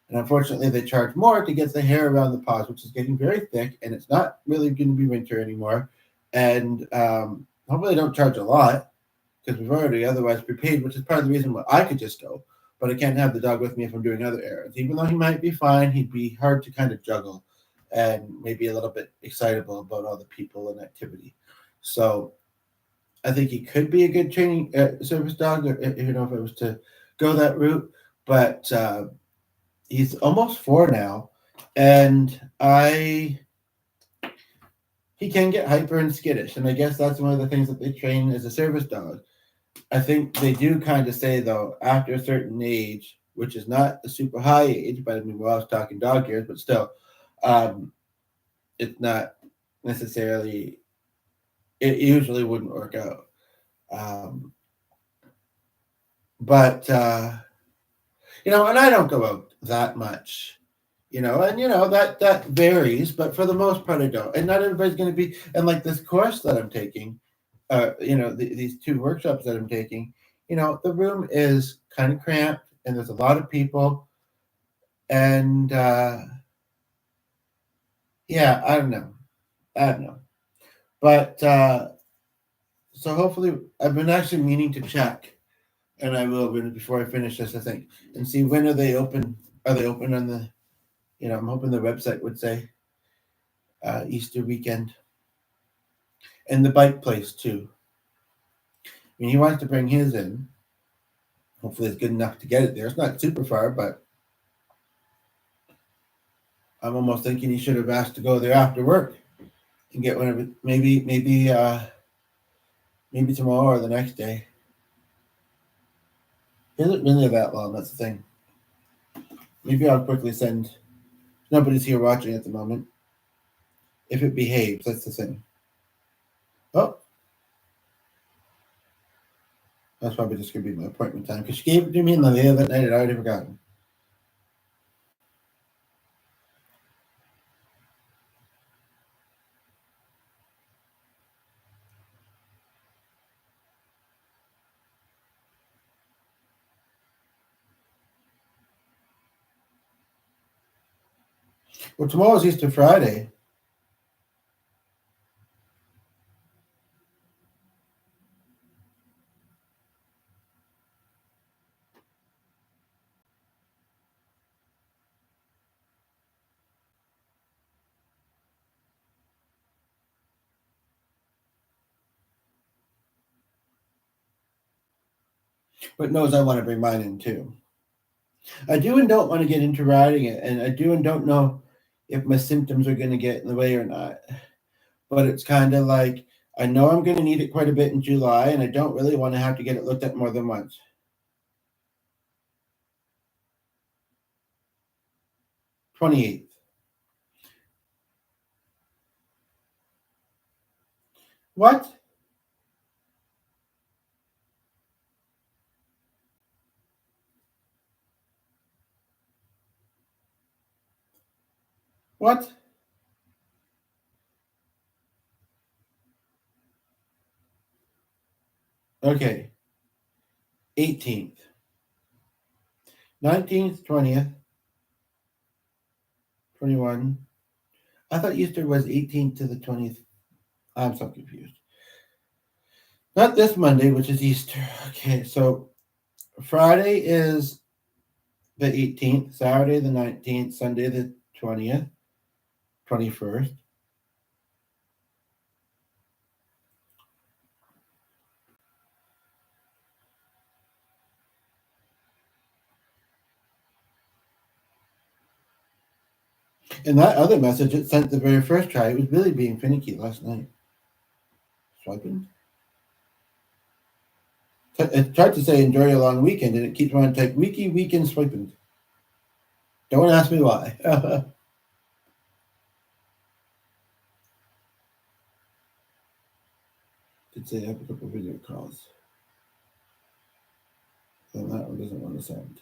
And unfortunately, they charge more to get the hair around the paws, which is getting very thick, and it's not really going to be winter anymore. And hopefully, they don't charge a lot because we've already otherwise prepaid, which is part of the reason why I could just go. But I can't have the dog with me if I'm doing other errands. Even though he might be fine, he'd be hard to kind of juggle and maybe a little bit excitable about all the people and activity. So I think he could be a good training service dog, if I was to go that route. But he's almost 4 now, and he can get hyper and skittish, and I guess that's one of the things that they train as a service dog. I think they do kind of say though, after a certain age, which is not a super high age, but I mean, we're always talking dog years, but still, um, it's not necessarily. It usually wouldn't work out. Um, but and I don't go out that much, and that varies, but for the most part, I don't. And not everybody's going to be. And like this course that I'm taking, these two workshops that I'm taking, the room is kind of cramped, and there's a lot of people, and yeah, I don't know, but so hopefully, I've been actually meaning to check, and I will before I finish this, I think, and see when are they open. Are they open on the? I'm hoping the website would say Easter weekend, and the bike place too. I mean, he wants to bring his in. Hopefully, it's good enough to get it there. It's not super far, but I'm almost thinking he should have asked to go there after work and get one of it. Maybe tomorrow or the next day. Is it really that long? That's the thing. Maybe I'll quickly send. Nobody's here watching at the moment. If it behaves, that's the thing. Oh, that's probably just gonna be my appointment time because she gave it to me in the other night. I'd already forgotten. Well, tomorrow's Easter Friday. But knows I want to bring mine in too. I do and don't want to get into riding it, and I do and don't know if my symptoms are going to get in the way or not. But it's kind of like I know I'm going to need it quite a bit in July, and I don't really want to have to get it looked at more than once. 28th. What? What? Okay. 18th. 19th, 20th, 21. I thought Easter was 18th to the 20th. I'm so confused. Not this Monday, which is Easter. Okay, so Friday is the 18th, Saturday the 19th, Sunday the 20th, 21st. And that other message it sent the very first try, it was really being finicky last night. Swiping? It tried to say enjoy your long weekend, and it keeps wanting to type weekend swiping. Don't ask me why. Did say I have a couple video calls. Then that one doesn't want to send.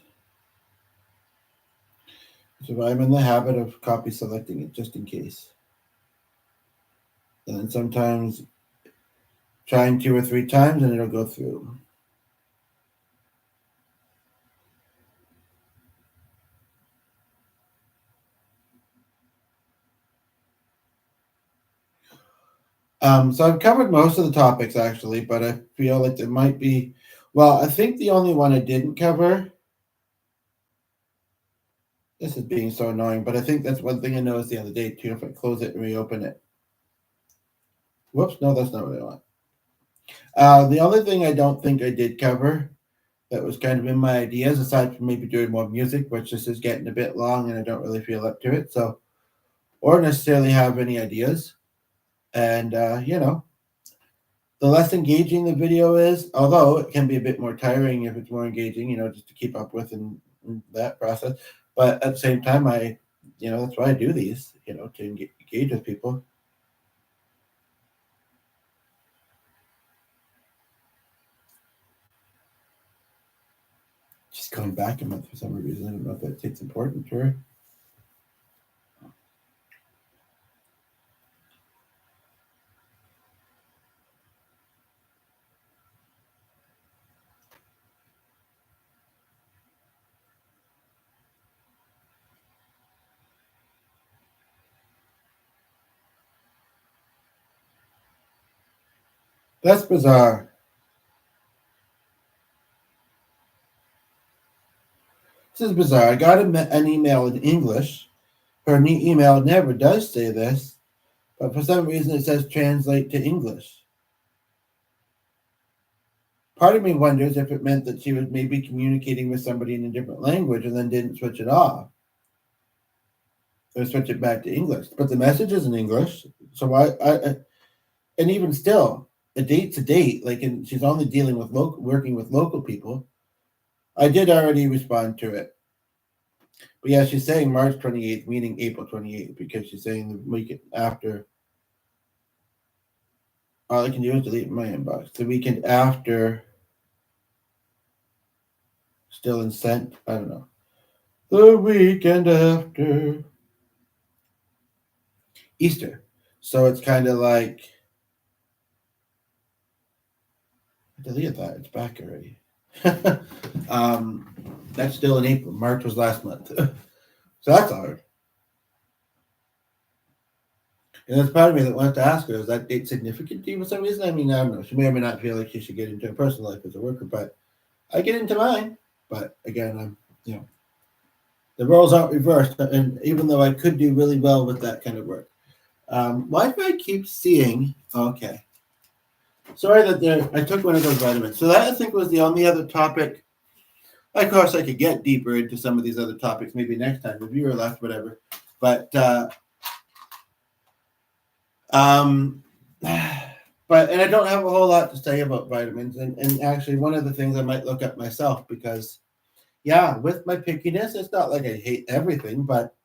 So I'm in the habit of copy selecting it just in case. And then sometimes trying 2 or 3 times and it'll go through. So I've covered most of the topics actually, but I feel like there might be. Well, I think the only one I didn't cover. This is being so annoying, but I think that's one thing I noticed the other day too. If I close it and reopen it. Whoops, no, that's not what I want. The only thing I don't think I did cover that was kind of in my ideas, aside from maybe doing more music, which this is getting a bit long and I don't really feel up to it. So, or necessarily have any ideas. And, the less engaging the video is, although it can be a bit more tiring if it's more engaging, just to keep up with in that process. But at the same time, that's why I do these, to engage with people. She's going back a month for some reason. I don't know if that's important to her. That's bizarre. This is bizarre. I got an email in English. Her new email never does say this, but for some reason it says translate to English. Part of me wonders if it meant that she was maybe communicating with somebody in a different language and then didn't switch it off or switch it back to English. But the message is in English, so and even still, a date's a date. Like, and she's only dealing with working with local people. I did already respond to it. But yeah, she's saying March 28th, meaning April 28th, because she's saying the weekend after. All I can do is delete my inbox. The weekend after, still in sent. I don't know. The weekend after Easter. So it's kind of like, I deleted that. It's back already. That's still in April. March was last month. So that's hard. And there's part of me that wants to ask her, is that date significant to you for some reason? I mean, I don't know. She may or may not feel like she should get into her personal life as a worker, but I get into mine. But again, the roles aren't reversed. And even though I could do really well with that kind of work. Why do I keep seeing? Okay. Sorry that I took one of those vitamins. So that I think was the only other topic. Of course, I could get deeper into some of these other topics maybe next time if you were left, whatever. But and I don't have a whole lot to say about vitamins. And actually, one of the things I might look up myself because, yeah, with my pickiness, it's not like I hate everything, but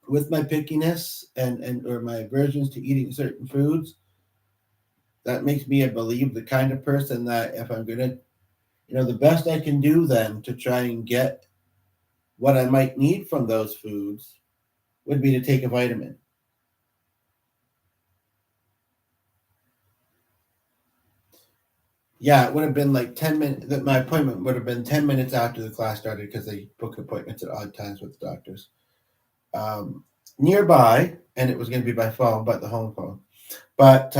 with my pickiness and or my aversions to eating certain foods, that makes me, I believe, the kind of person that if I'm gonna, the best I can do then to try and get what I might need from those foods would be to take a vitamin. Yeah, it would have been like 10 minutes. That my appointment would have been 10 minutes after the class started because they book appointments at odd times with the doctors. Nearby, and it was going to be by phone, but the home phone. But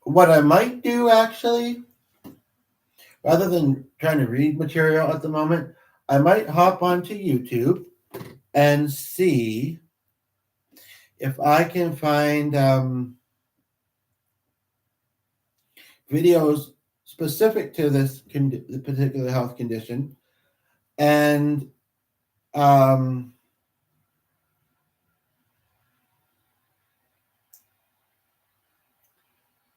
what I might do actually, rather than trying to read material at the moment, I might hop onto YouTube and see if I can find videos specific to this particular health condition and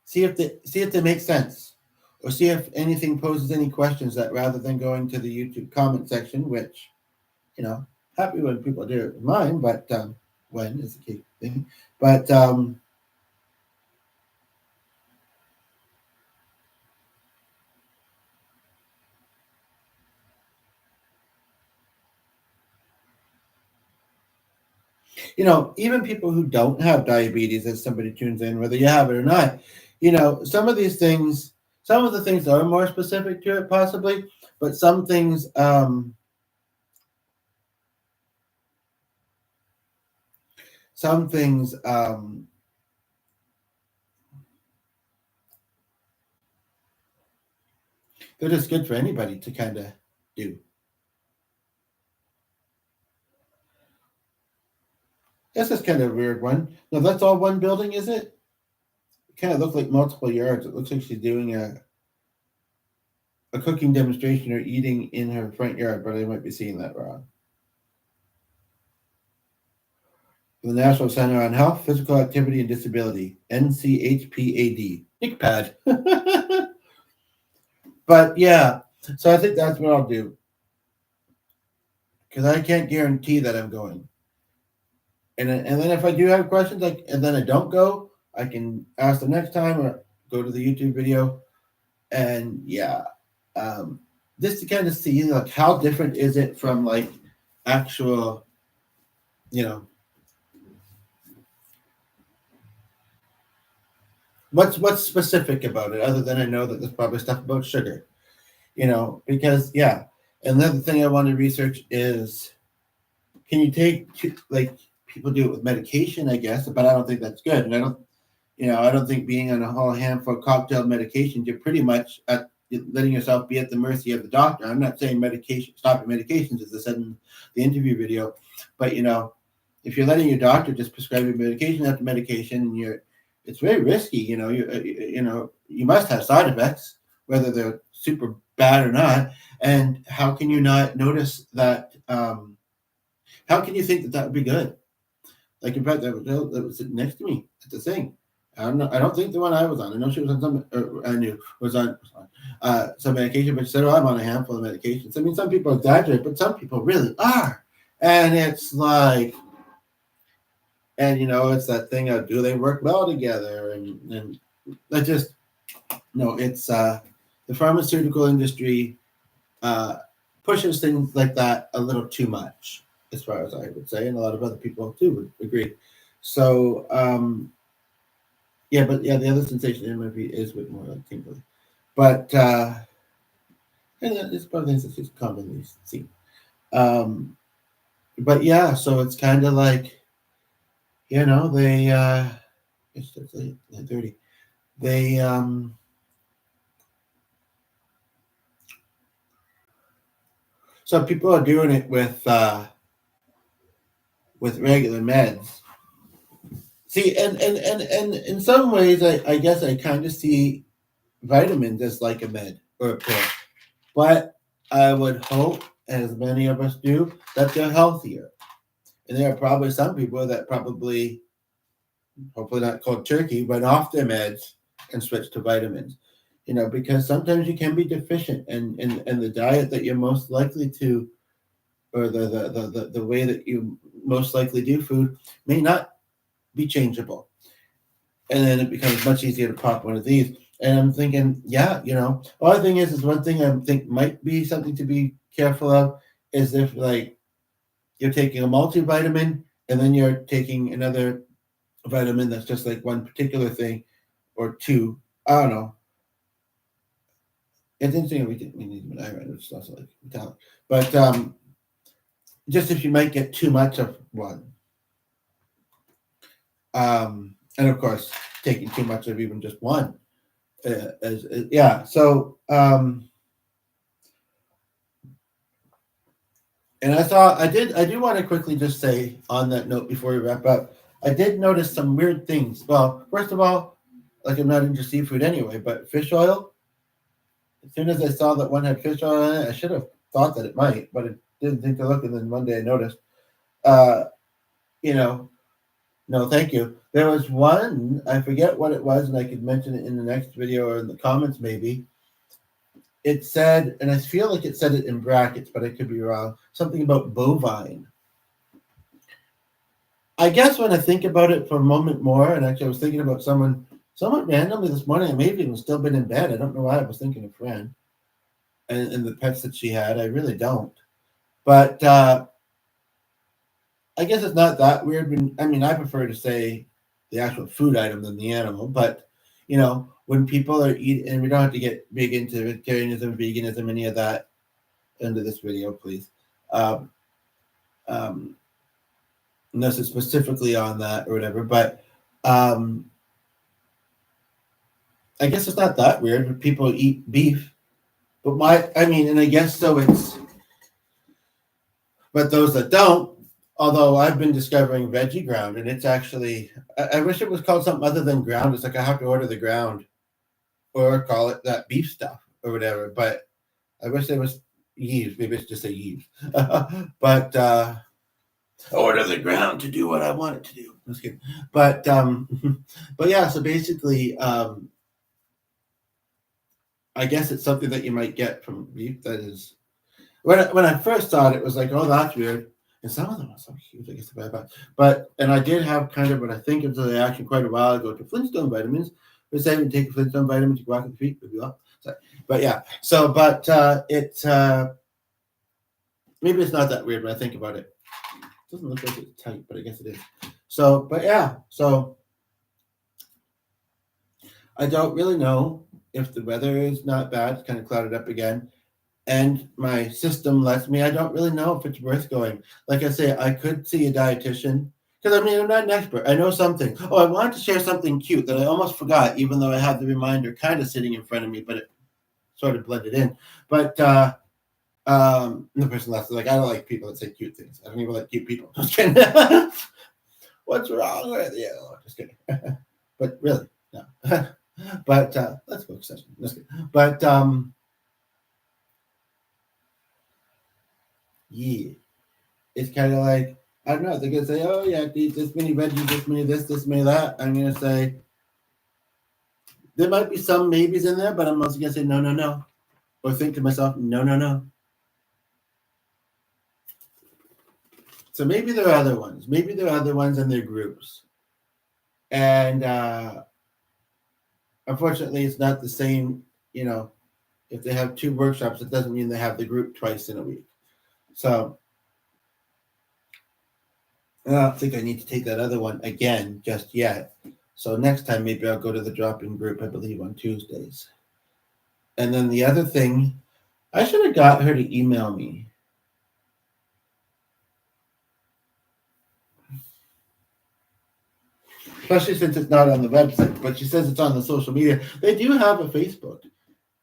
see if they make sense or see if anything poses any questions that rather than going to the YouTube comment section, which, happy when people do it with mine, but when is the key thing. But even people who don't have diabetes, as somebody tunes in, whether you have it or not, some of these things, some of the things are more specific to it possibly, but some things they're just good for anybody to kind of do. This is kind of a weird one. No, that's all one building, is it? It kind of looks like multiple yards. It looks like she's doing a cooking demonstration or eating in her front yard, but I might be seeing that wrong. The National Center on Health, Physical Activity, and Disability, NCHPAD. NICPAD. But yeah, so I think that's what I'll do. Because I can't guarantee that I'm going. And then if I do have questions, like, and then I don't go, I can ask them next time or go to the YouTube video. And yeah, um, just to kind of see like how different is it from like actual, you know, what's specific about it other than I know that there's probably stuff about sugar, because yeah. Another thing I want to research is, can you take like people do it with medication, I guess, but I don't think that's good, and I don't think being on a whole handful of cocktail medications, you're pretty much letting yourself be at the mercy of the doctor. I'm not saying stopping medications, as I said in the interview video, but if you're letting your doctor just prescribe you medication after medication, it's very risky. You must have side effects, whether they're super bad or not. And how can you not notice that? How can you think that that would be good? Like, in fact, that was sitting next to me at the thing. I don't think the one I was on. I know she was on some. Or I knew was on some medication, but she said, "Oh, I'm on a handful of medications." I mean, some people exaggerate, but some people really are, and it's like, and it's that thing of, do they work well together? And I just no, it's the pharmaceutical industry pushes things like that a little too much, as far as I would say, and a lot of other people too would agree. So yeah, but yeah, the other sensation in the movie is a bit more like tingly, but and it's one of the things that's just commonly seen. Um, but yeah, so it's kind of like they it's just like 9:30. They so people are doing it with regular meds. See, and in some ways, I guess I kind of see vitamins as like a med or a pill, but I would hope, as many of us do, that they're healthier. And there are probably some people that probably, hopefully not cold turkey, went off their meds and switched to vitamins. Because sometimes you can be deficient, and the diet that you're most likely to, or the way that you most likely do food may not be changeable. And then it becomes much easier to pop one of these. And I'm thinking, yeah, the other thing is one thing I think might be something to be careful of is if, like, you're taking a multivitamin and then you're taking another vitamin that's just like one particular thing or two. I don't know. It's interesting we need iron, which is also like metallic. But just if you might get too much of one. And of course, taking too much of even just one. Yeah. So, and I do want to quickly just say on that note before we wrap up, I did notice some weird things. Well, first of all, like, I'm not into seafood anyway, but fish oil, as soon as I saw that one had fish oil in it, I should have thought that it might, but I didn't think to look. And then one day I noticed, uh, you know, no, thank you. There was one, I forget what it was, and I could mention it in the next video or in the comments maybe. It said, and I feel like it said it in brackets, but I could be wrong, something about bovine. I guess when I think about it for a moment more, and actually I was thinking about someone somewhat randomly this morning, I may have even still been in bed. I don't know why I was thinking of Fran and the pets that she had. I really don't. But I guess it's not that weird. I mean, I prefer to say the actual food item than the animal. But, when people are eating, and we don't have to get big into vegetarianism, veganism, any of that into this video, please. Um, um, Unless it's specifically on that or whatever. But I guess it's not that weird when people eat beef. But and I guess so but those that don't, although I've been discovering veggie ground, and it's actually, I wish it was called something other than ground. It's like I have to order the ground or call it that beef stuff or whatever. But I wish there was yeaves. Maybe it's just a yeaves. But order the ground to do what I want it to do. Just kidding. But but yeah. So basically, I guess it's something that you might get from beef. That is, when I first saw it, it was like, oh, that's weird. And some of them are so huge. I guess but and I did have kind of what I think of the reaction quite a while ago to Flintstone vitamins. We say when you take a Flintstone vitamin, you walk on the feet, maybe up. But yeah. So, but it's maybe it's not that weird when I think about it. It doesn't look like it's tight, but I guess it is. So, but yeah. So I don't really know if the weather is not bad. It's kind of clouded up again. And my system lets me, I don't really know if it's worth going. Like I say, I could see a dietitian because I mean, I'm not an expert. I know something. Oh, I wanted to share something cute that I almost forgot, even though I had the reminder kind of sitting in front of me, but it sort of blended in. But the person left, like, I don't like people that say cute things. I don't even like cute people. Just kidding. What's wrong with you? Just kidding. But really, no. But let's go session. But yeah, it's kind of like, I don't know. They're gonna say, "Oh yeah, eat this many veggies, this many that." I'm gonna say there might be some maybes in there, but I'm also gonna say no, no, no, or think to myself, no, no, no. So maybe there are other ones. Maybe there are other ones in their groups, and unfortunately, it's not the same. You know, if they have 2 workshops, it doesn't mean they have the group twice in a week. So I don't think I need to take that other one again just yet. So next time, maybe I'll go to the drop-in group, I believe, on Tuesdays. And then the other thing, I should have got her to email me. Especially since it's not on the website, but she says it's on the social media. They do have a Facebook,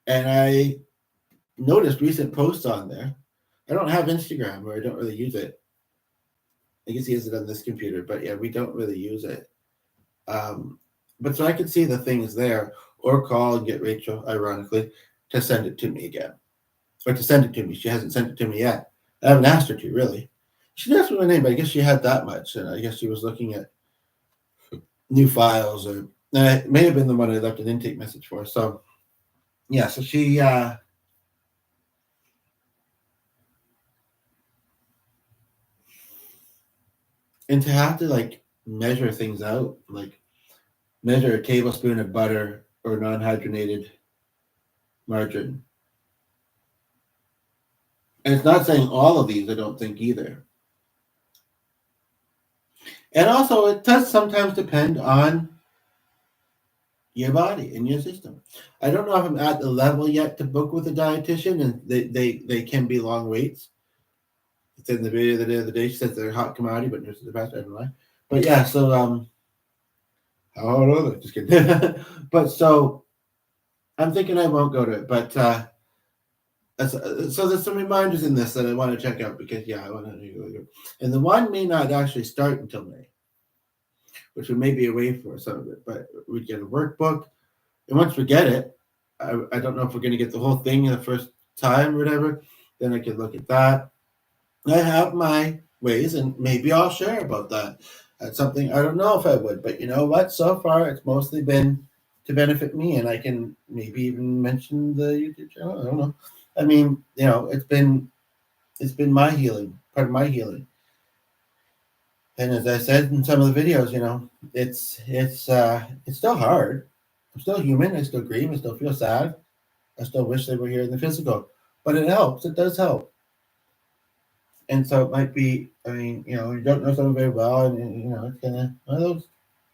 and I noticed recent posts on there. I don't have Instagram, or I don't really use it. I guess he has it on this computer, but yeah, we don't really use it. But so I could see the things there, or call and get Rachel, ironically, to send it to me again, or to send it to me. She hasn't sent it to me yet. I haven't asked her to, really. She asked me my name, but I guess she had that much, and I guess she was looking at new files, or it may have been the one I left an intake message for. So yeah, so she and to have to like measure things out, like measure a tablespoon of butter or non-hydrogenated margarine. And it's not saying all of these, I don't think either. And also, it does sometimes depend on your body and your system. I don't know if I'm at the level yet to book with a dietitian, and they can be long waits. It's in the video the other day. She says they're a hot commodity, but nurses are fast. I don't know why. But yeah, so how old are they? Just kidding. But so I'm thinking I won't go to it, but so there's some reminders in this that I want to check out because yeah, I want to go. And the one may not actually start until May, which we may be away for some of it, but we get a workbook, and once we get it, I don't know if we're going to get the whole thing in the first time or whatever. Then I could look at that. I have my ways, and maybe I'll share about that. That's something I don't know if I would, but you know what? So far, it's mostly been to benefit me, and I can maybe even mention the YouTube channel. I don't know. I mean, you know, it's been my healing, part of my healing. And as I said in some of the videos, you know, it's still hard. I'm still human. I still grieve. I still feel sad. I still wish they were here in the physical, but it helps. It does help. And so it might be. I mean, you know, you don't know someone very well, and you know, it's kind of one of those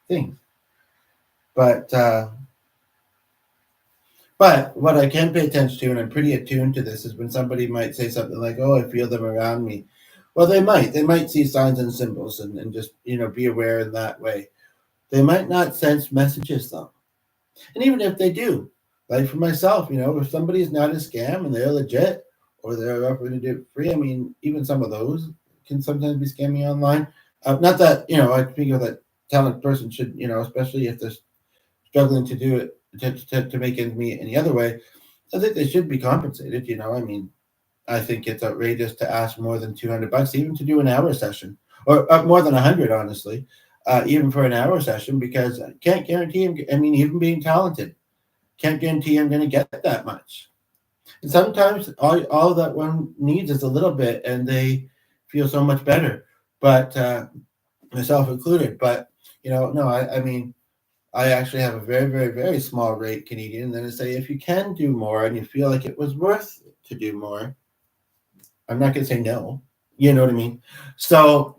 things. But what I can pay attention to, and I'm pretty attuned to this, is when somebody might say something like, "Oh, I feel them around me." Well, they might see signs and symbols, and just you know be aware in that way. They might not sense messages though, and even if they do, like for myself, you know, if somebody's not a scam and they're legit or they're offering to do it free, I mean, even some of those can sometimes be scamming online. Not that you know, I think of that talented person should you know, especially if they're struggling to do it to make ends meet any other way. I think they should be compensated. You know, I mean, I think it's outrageous to ask more than $200 even to do an hour session, or more than 100, honestly, even for an hour session, because I can't guarantee him. I mean, even being talented, can't guarantee I'm going to get that much. And sometimes all that one needs is a little bit, and they feel so much better. But myself included. But no, I mean, I actually have a very, very, very small rate Canadian. And then I say, if you can do more and you feel like it was worth to do more, I'm not going to say no. You know what I mean? So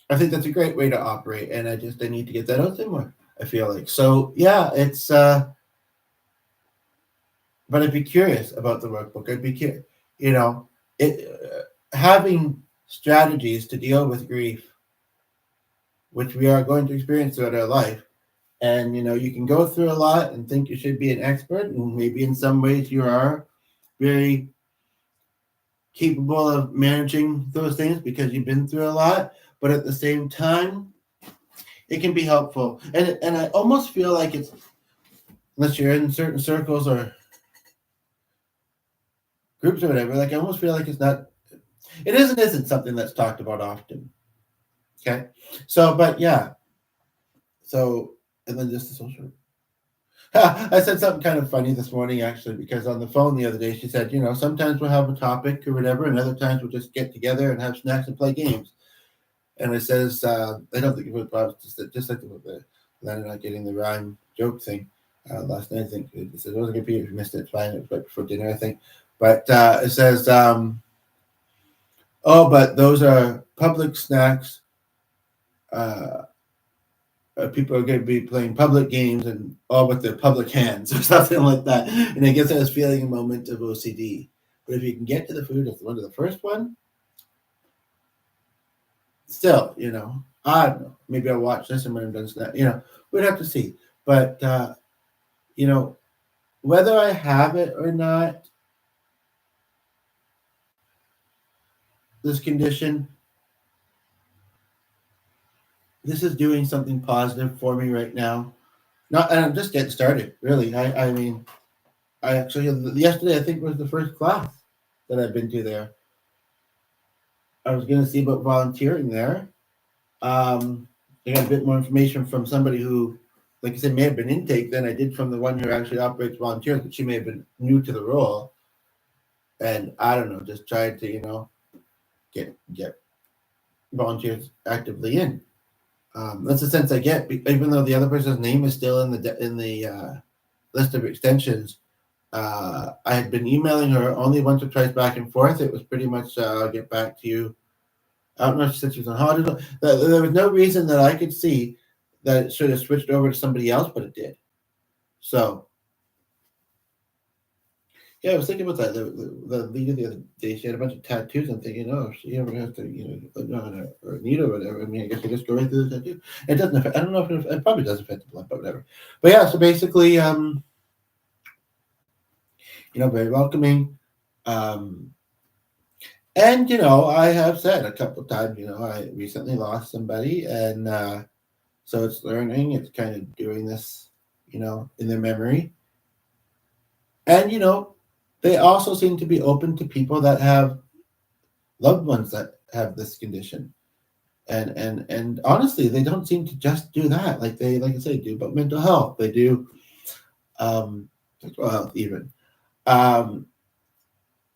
I think that's a great way to operate, and I need to get that out there more. I feel like so. Yeah, it's. But I'd be curious about the workbook. I'd be curious. You know, it having strategies to deal with grief, which we are going to experience throughout our life. And you can go through a lot and think you should be an expert, and maybe in some ways you are very capable of managing those things because you've been through a lot. But at the same time, it can be helpful. And I almost feel like it's, unless you're in certain circles or groups or whatever, like I almost feel like it isn't something that's talked about often. Okay. So, but yeah. So, and then just the social. I said something kind of funny this morning, actually, because on the phone the other day, she said, sometimes we'll have a topic or whatever, and other times we'll just get together and have snacks and play games. And it says, I don't think it was just like the Leonard not getting the rhyme joke thing last night. I think it said, it wasn't going to be if you missed it, it's fine. It was right before dinner, I think. But it says, oh, but those are public snacks. People are going to be playing public games and all with their public hands or something like that. And I guess I was feeling a moment of OCD. But if you can get to the food as one of the first one, still, I don't know. Maybe I'll watch this and when I'm done that, we'd have to see. But, whether I have it or not, this condition, this is doing something positive for me right now. Not, and I'm just getting started, really. I mean, I actually, yesterday, I think was the first class that I've been to there. I was going to see about volunteering there. I got a bit more information from somebody who, like I said, may have been intake than I did from the one who actually operates volunteers, but she may have been new to the role. And I don't know, just tried to, get volunteers actively in. That's the sense I get, even though the other person's name is still in the list of extensions. I had been emailing her only once or twice back and forth. It was pretty much, I'll get back to you. I don't know if she said she was on holiday. There was no reason that I could see that it should have switched over to somebody else, but it did. So, yeah, I was thinking about that. The leader the other day, she had a bunch of tattoos. I'm thinking, if she ever has to, or need or whatever. I mean, I guess I just go right through the tattoo. It doesn't affect. I don't know if it probably does affect the blood, but whatever. But yeah, so basically, very welcoming. And I have said a couple of times, I recently lost somebody, and so it's learning. It's kind of doing this, in their memory. And they also seem to be open to people that have loved ones that have this condition. And honestly, they don't seem to just do that. Like I say, do about mental health. They do sexual health even.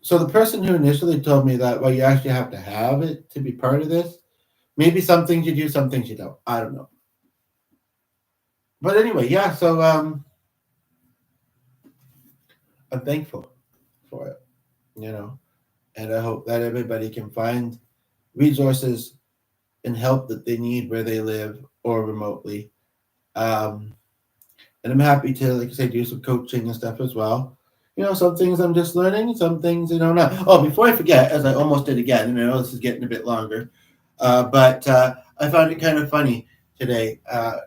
So the person who initially told me that, well, you actually have to have it to be part of this. Maybe some things you do, some things you don't. I don't know. But anyway, yeah. So I'm thankful for it, and I hope that everybody can find resources and help that they need where they live or remotely. And I'm happy to, like I say, do some coaching and stuff as well. Some things I'm just learning, some things I don't know. Oh, before I forget, as I almost did again, and I know this is getting a bit longer, but I found it kind of funny today,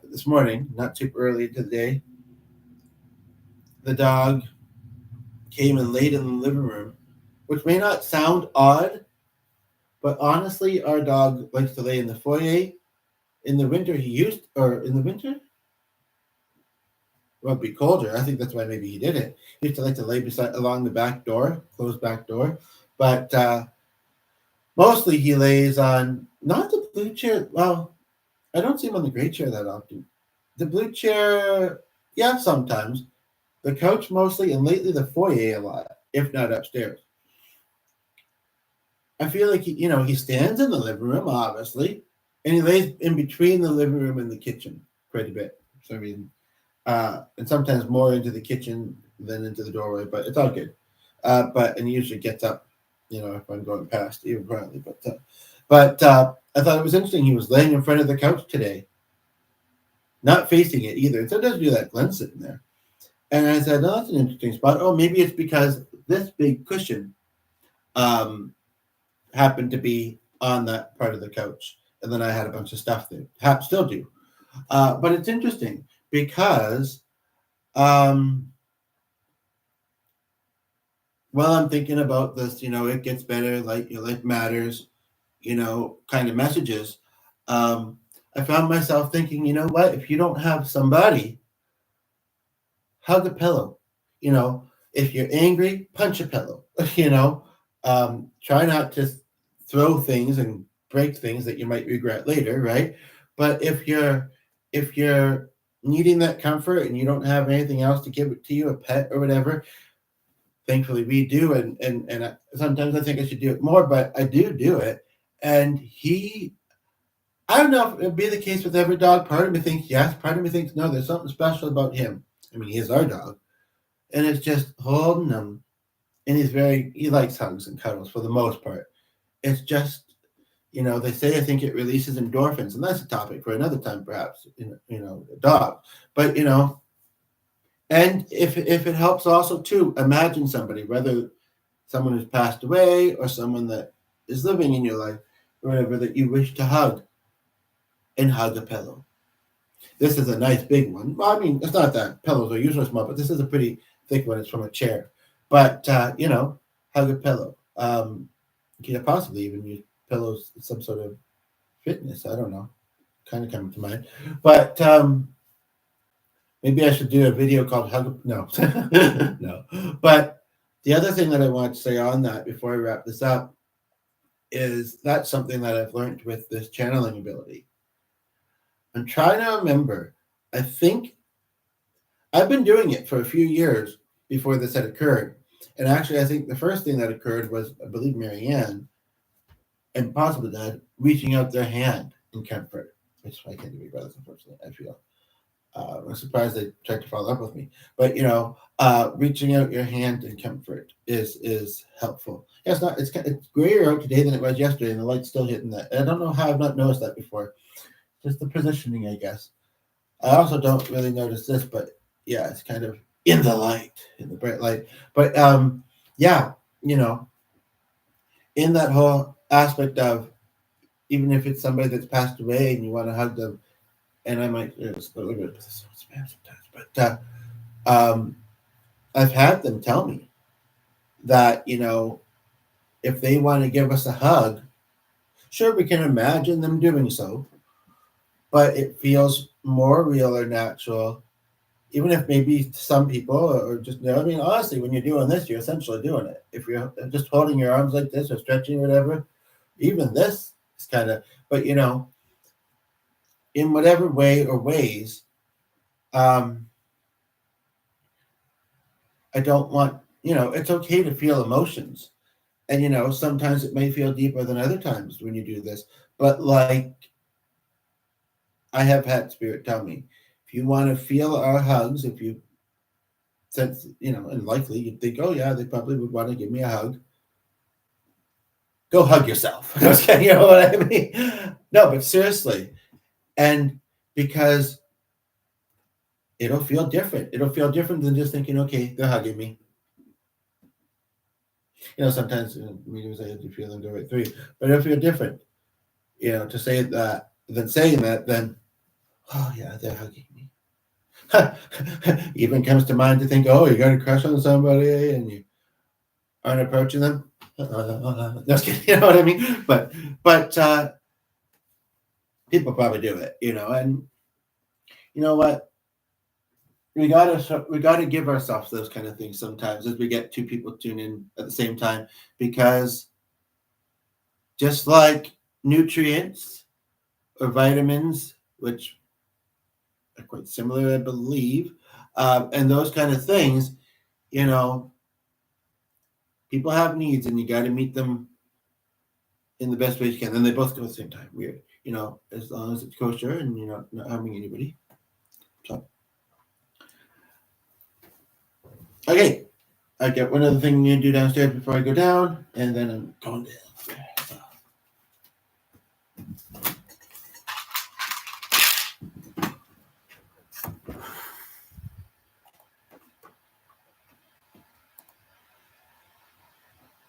this morning, not super early into the day. The dog came and laid in the living room, which may not sound odd, but honestly, our dog likes to lay in the foyer. In the winter, in the winter, well, it'd be colder. I think that's why maybe he did it. He used to like to lay along the back door, closed back door. But mostly he lays on, not the blue chair, well, I don't see him on the gray chair that often. The blue chair, yeah, sometimes. The couch mostly, and lately the foyer a lot, if not upstairs. I feel like he stands in the living room, obviously, and he lays in between the living room and the kitchen quite a bit. So I mean, and sometimes more into the kitchen than into the doorway, but it's all good. And he usually gets up, if I'm going past, even currently. But I thought it was interesting. He was laying in front of the couch today, not facing it either. And sometimes do that Glenn sitting there. And I said, "No, that's an interesting spot. Oh, maybe it's because this big cushion um, happened to be on that part of the couch, and then I had a bunch of stuff there. Still do, but it's interesting because while I'm thinking about this, it gets better, like your life matters, kind of messages. I found myself thinking, you know what? If you don't have somebody, hug a pillow. You know, if you're angry, punch a pillow. Try not to throw things and break things that you might regret later, right? But if you're needing that comfort and you don't have anything else to give it to you, a pet or whatever, thankfully we do, and sometimes I think I should do it more, but I do it. And I don't know if it'd be the case with every dog. Part of me thinks yes, part of me thinks no. There's something special about him. I mean, he is our dog, and it's just holding him, and he likes hugs and cuddles for the most part. It's just, they say I think it releases endorphins, and that's a topic for another time, perhaps. Dog, but and if it helps also too, imagine somebody, whether someone who's passed away or someone that is living in your life, or whatever, that you wish to hug, and hug a pillow. This is a nice big one. Well, I mean, it's not that pillows are usually small, but this is a pretty thick one. It's from a chair. But, hug a pillow. You could possibly even use pillows, some sort of fitness. I don't know. Kind of coming to mind. But maybe I should do a video called Hug. No. No. But the other thing that I want to say on that before I wrap this up is that's something that I've learned with this channeling ability. I'm trying to remember. I think I've been doing it for a few years before this had occurred. And actually, I think the first thing that occurred was, I believe, Marianne and possibly Dad reaching out their hand in comfort, which I can't do my brothers, unfortunately, I feel. I'm surprised they tried to follow up with me. But, reaching out your hand in comfort is helpful. Yeah, it's grayer out today than it was yesterday, and the light's still hitting that. I don't know how I've not noticed that before. Just the positioning, I guess. I also don't really notice this, but yeah, it's kind of in the light, in the bright light. But yeah, in that whole aspect of, even if it's somebody that's passed away and you want to hug them, and I might just a little bit of spam sometimes, but I've had them tell me that, if they want to give us a hug, sure, we can imagine them doing so, but it feels more real or natural, even if maybe some people or just, I mean, honestly, when you're doing this, you're essentially doing it. If you're just holding your arms like this or stretching or whatever, even this is kind of, but in whatever way or ways, I don't want, it's okay to feel emotions. And, sometimes it may feel deeper than other times when you do this, but like, I have had spirit tell me, if you want to feel our hugs, if you sense, and likely you'd think, oh yeah, they probably would want to give me a hug. Go hug yourself. You know what I mean? No, but seriously. And because it'll feel different. It'll feel different than just thinking, okay, they're hugging me. Sometimes mediums I have to feel them go right through you, but it'll feel different, to say that than saying that, then, oh yeah, they're hugging me. Even comes to mind to think, oh, you got a crush on somebody and you aren't approaching them. Just kidding, you know what I mean? But people probably do it, and you know what? We gotta give ourselves those kind of things sometimes as we get two people tune in at the same time, because just like nutrients or vitamins, which are quite similar, I believe, and those kind of things. You know, people have needs, and you got to meet them in the best way you can. And they both go at the same time. Weird, as long as it's kosher and you're not harming anybody. So, okay, I got one other thing to do downstairs before I go down, and then I'm going down.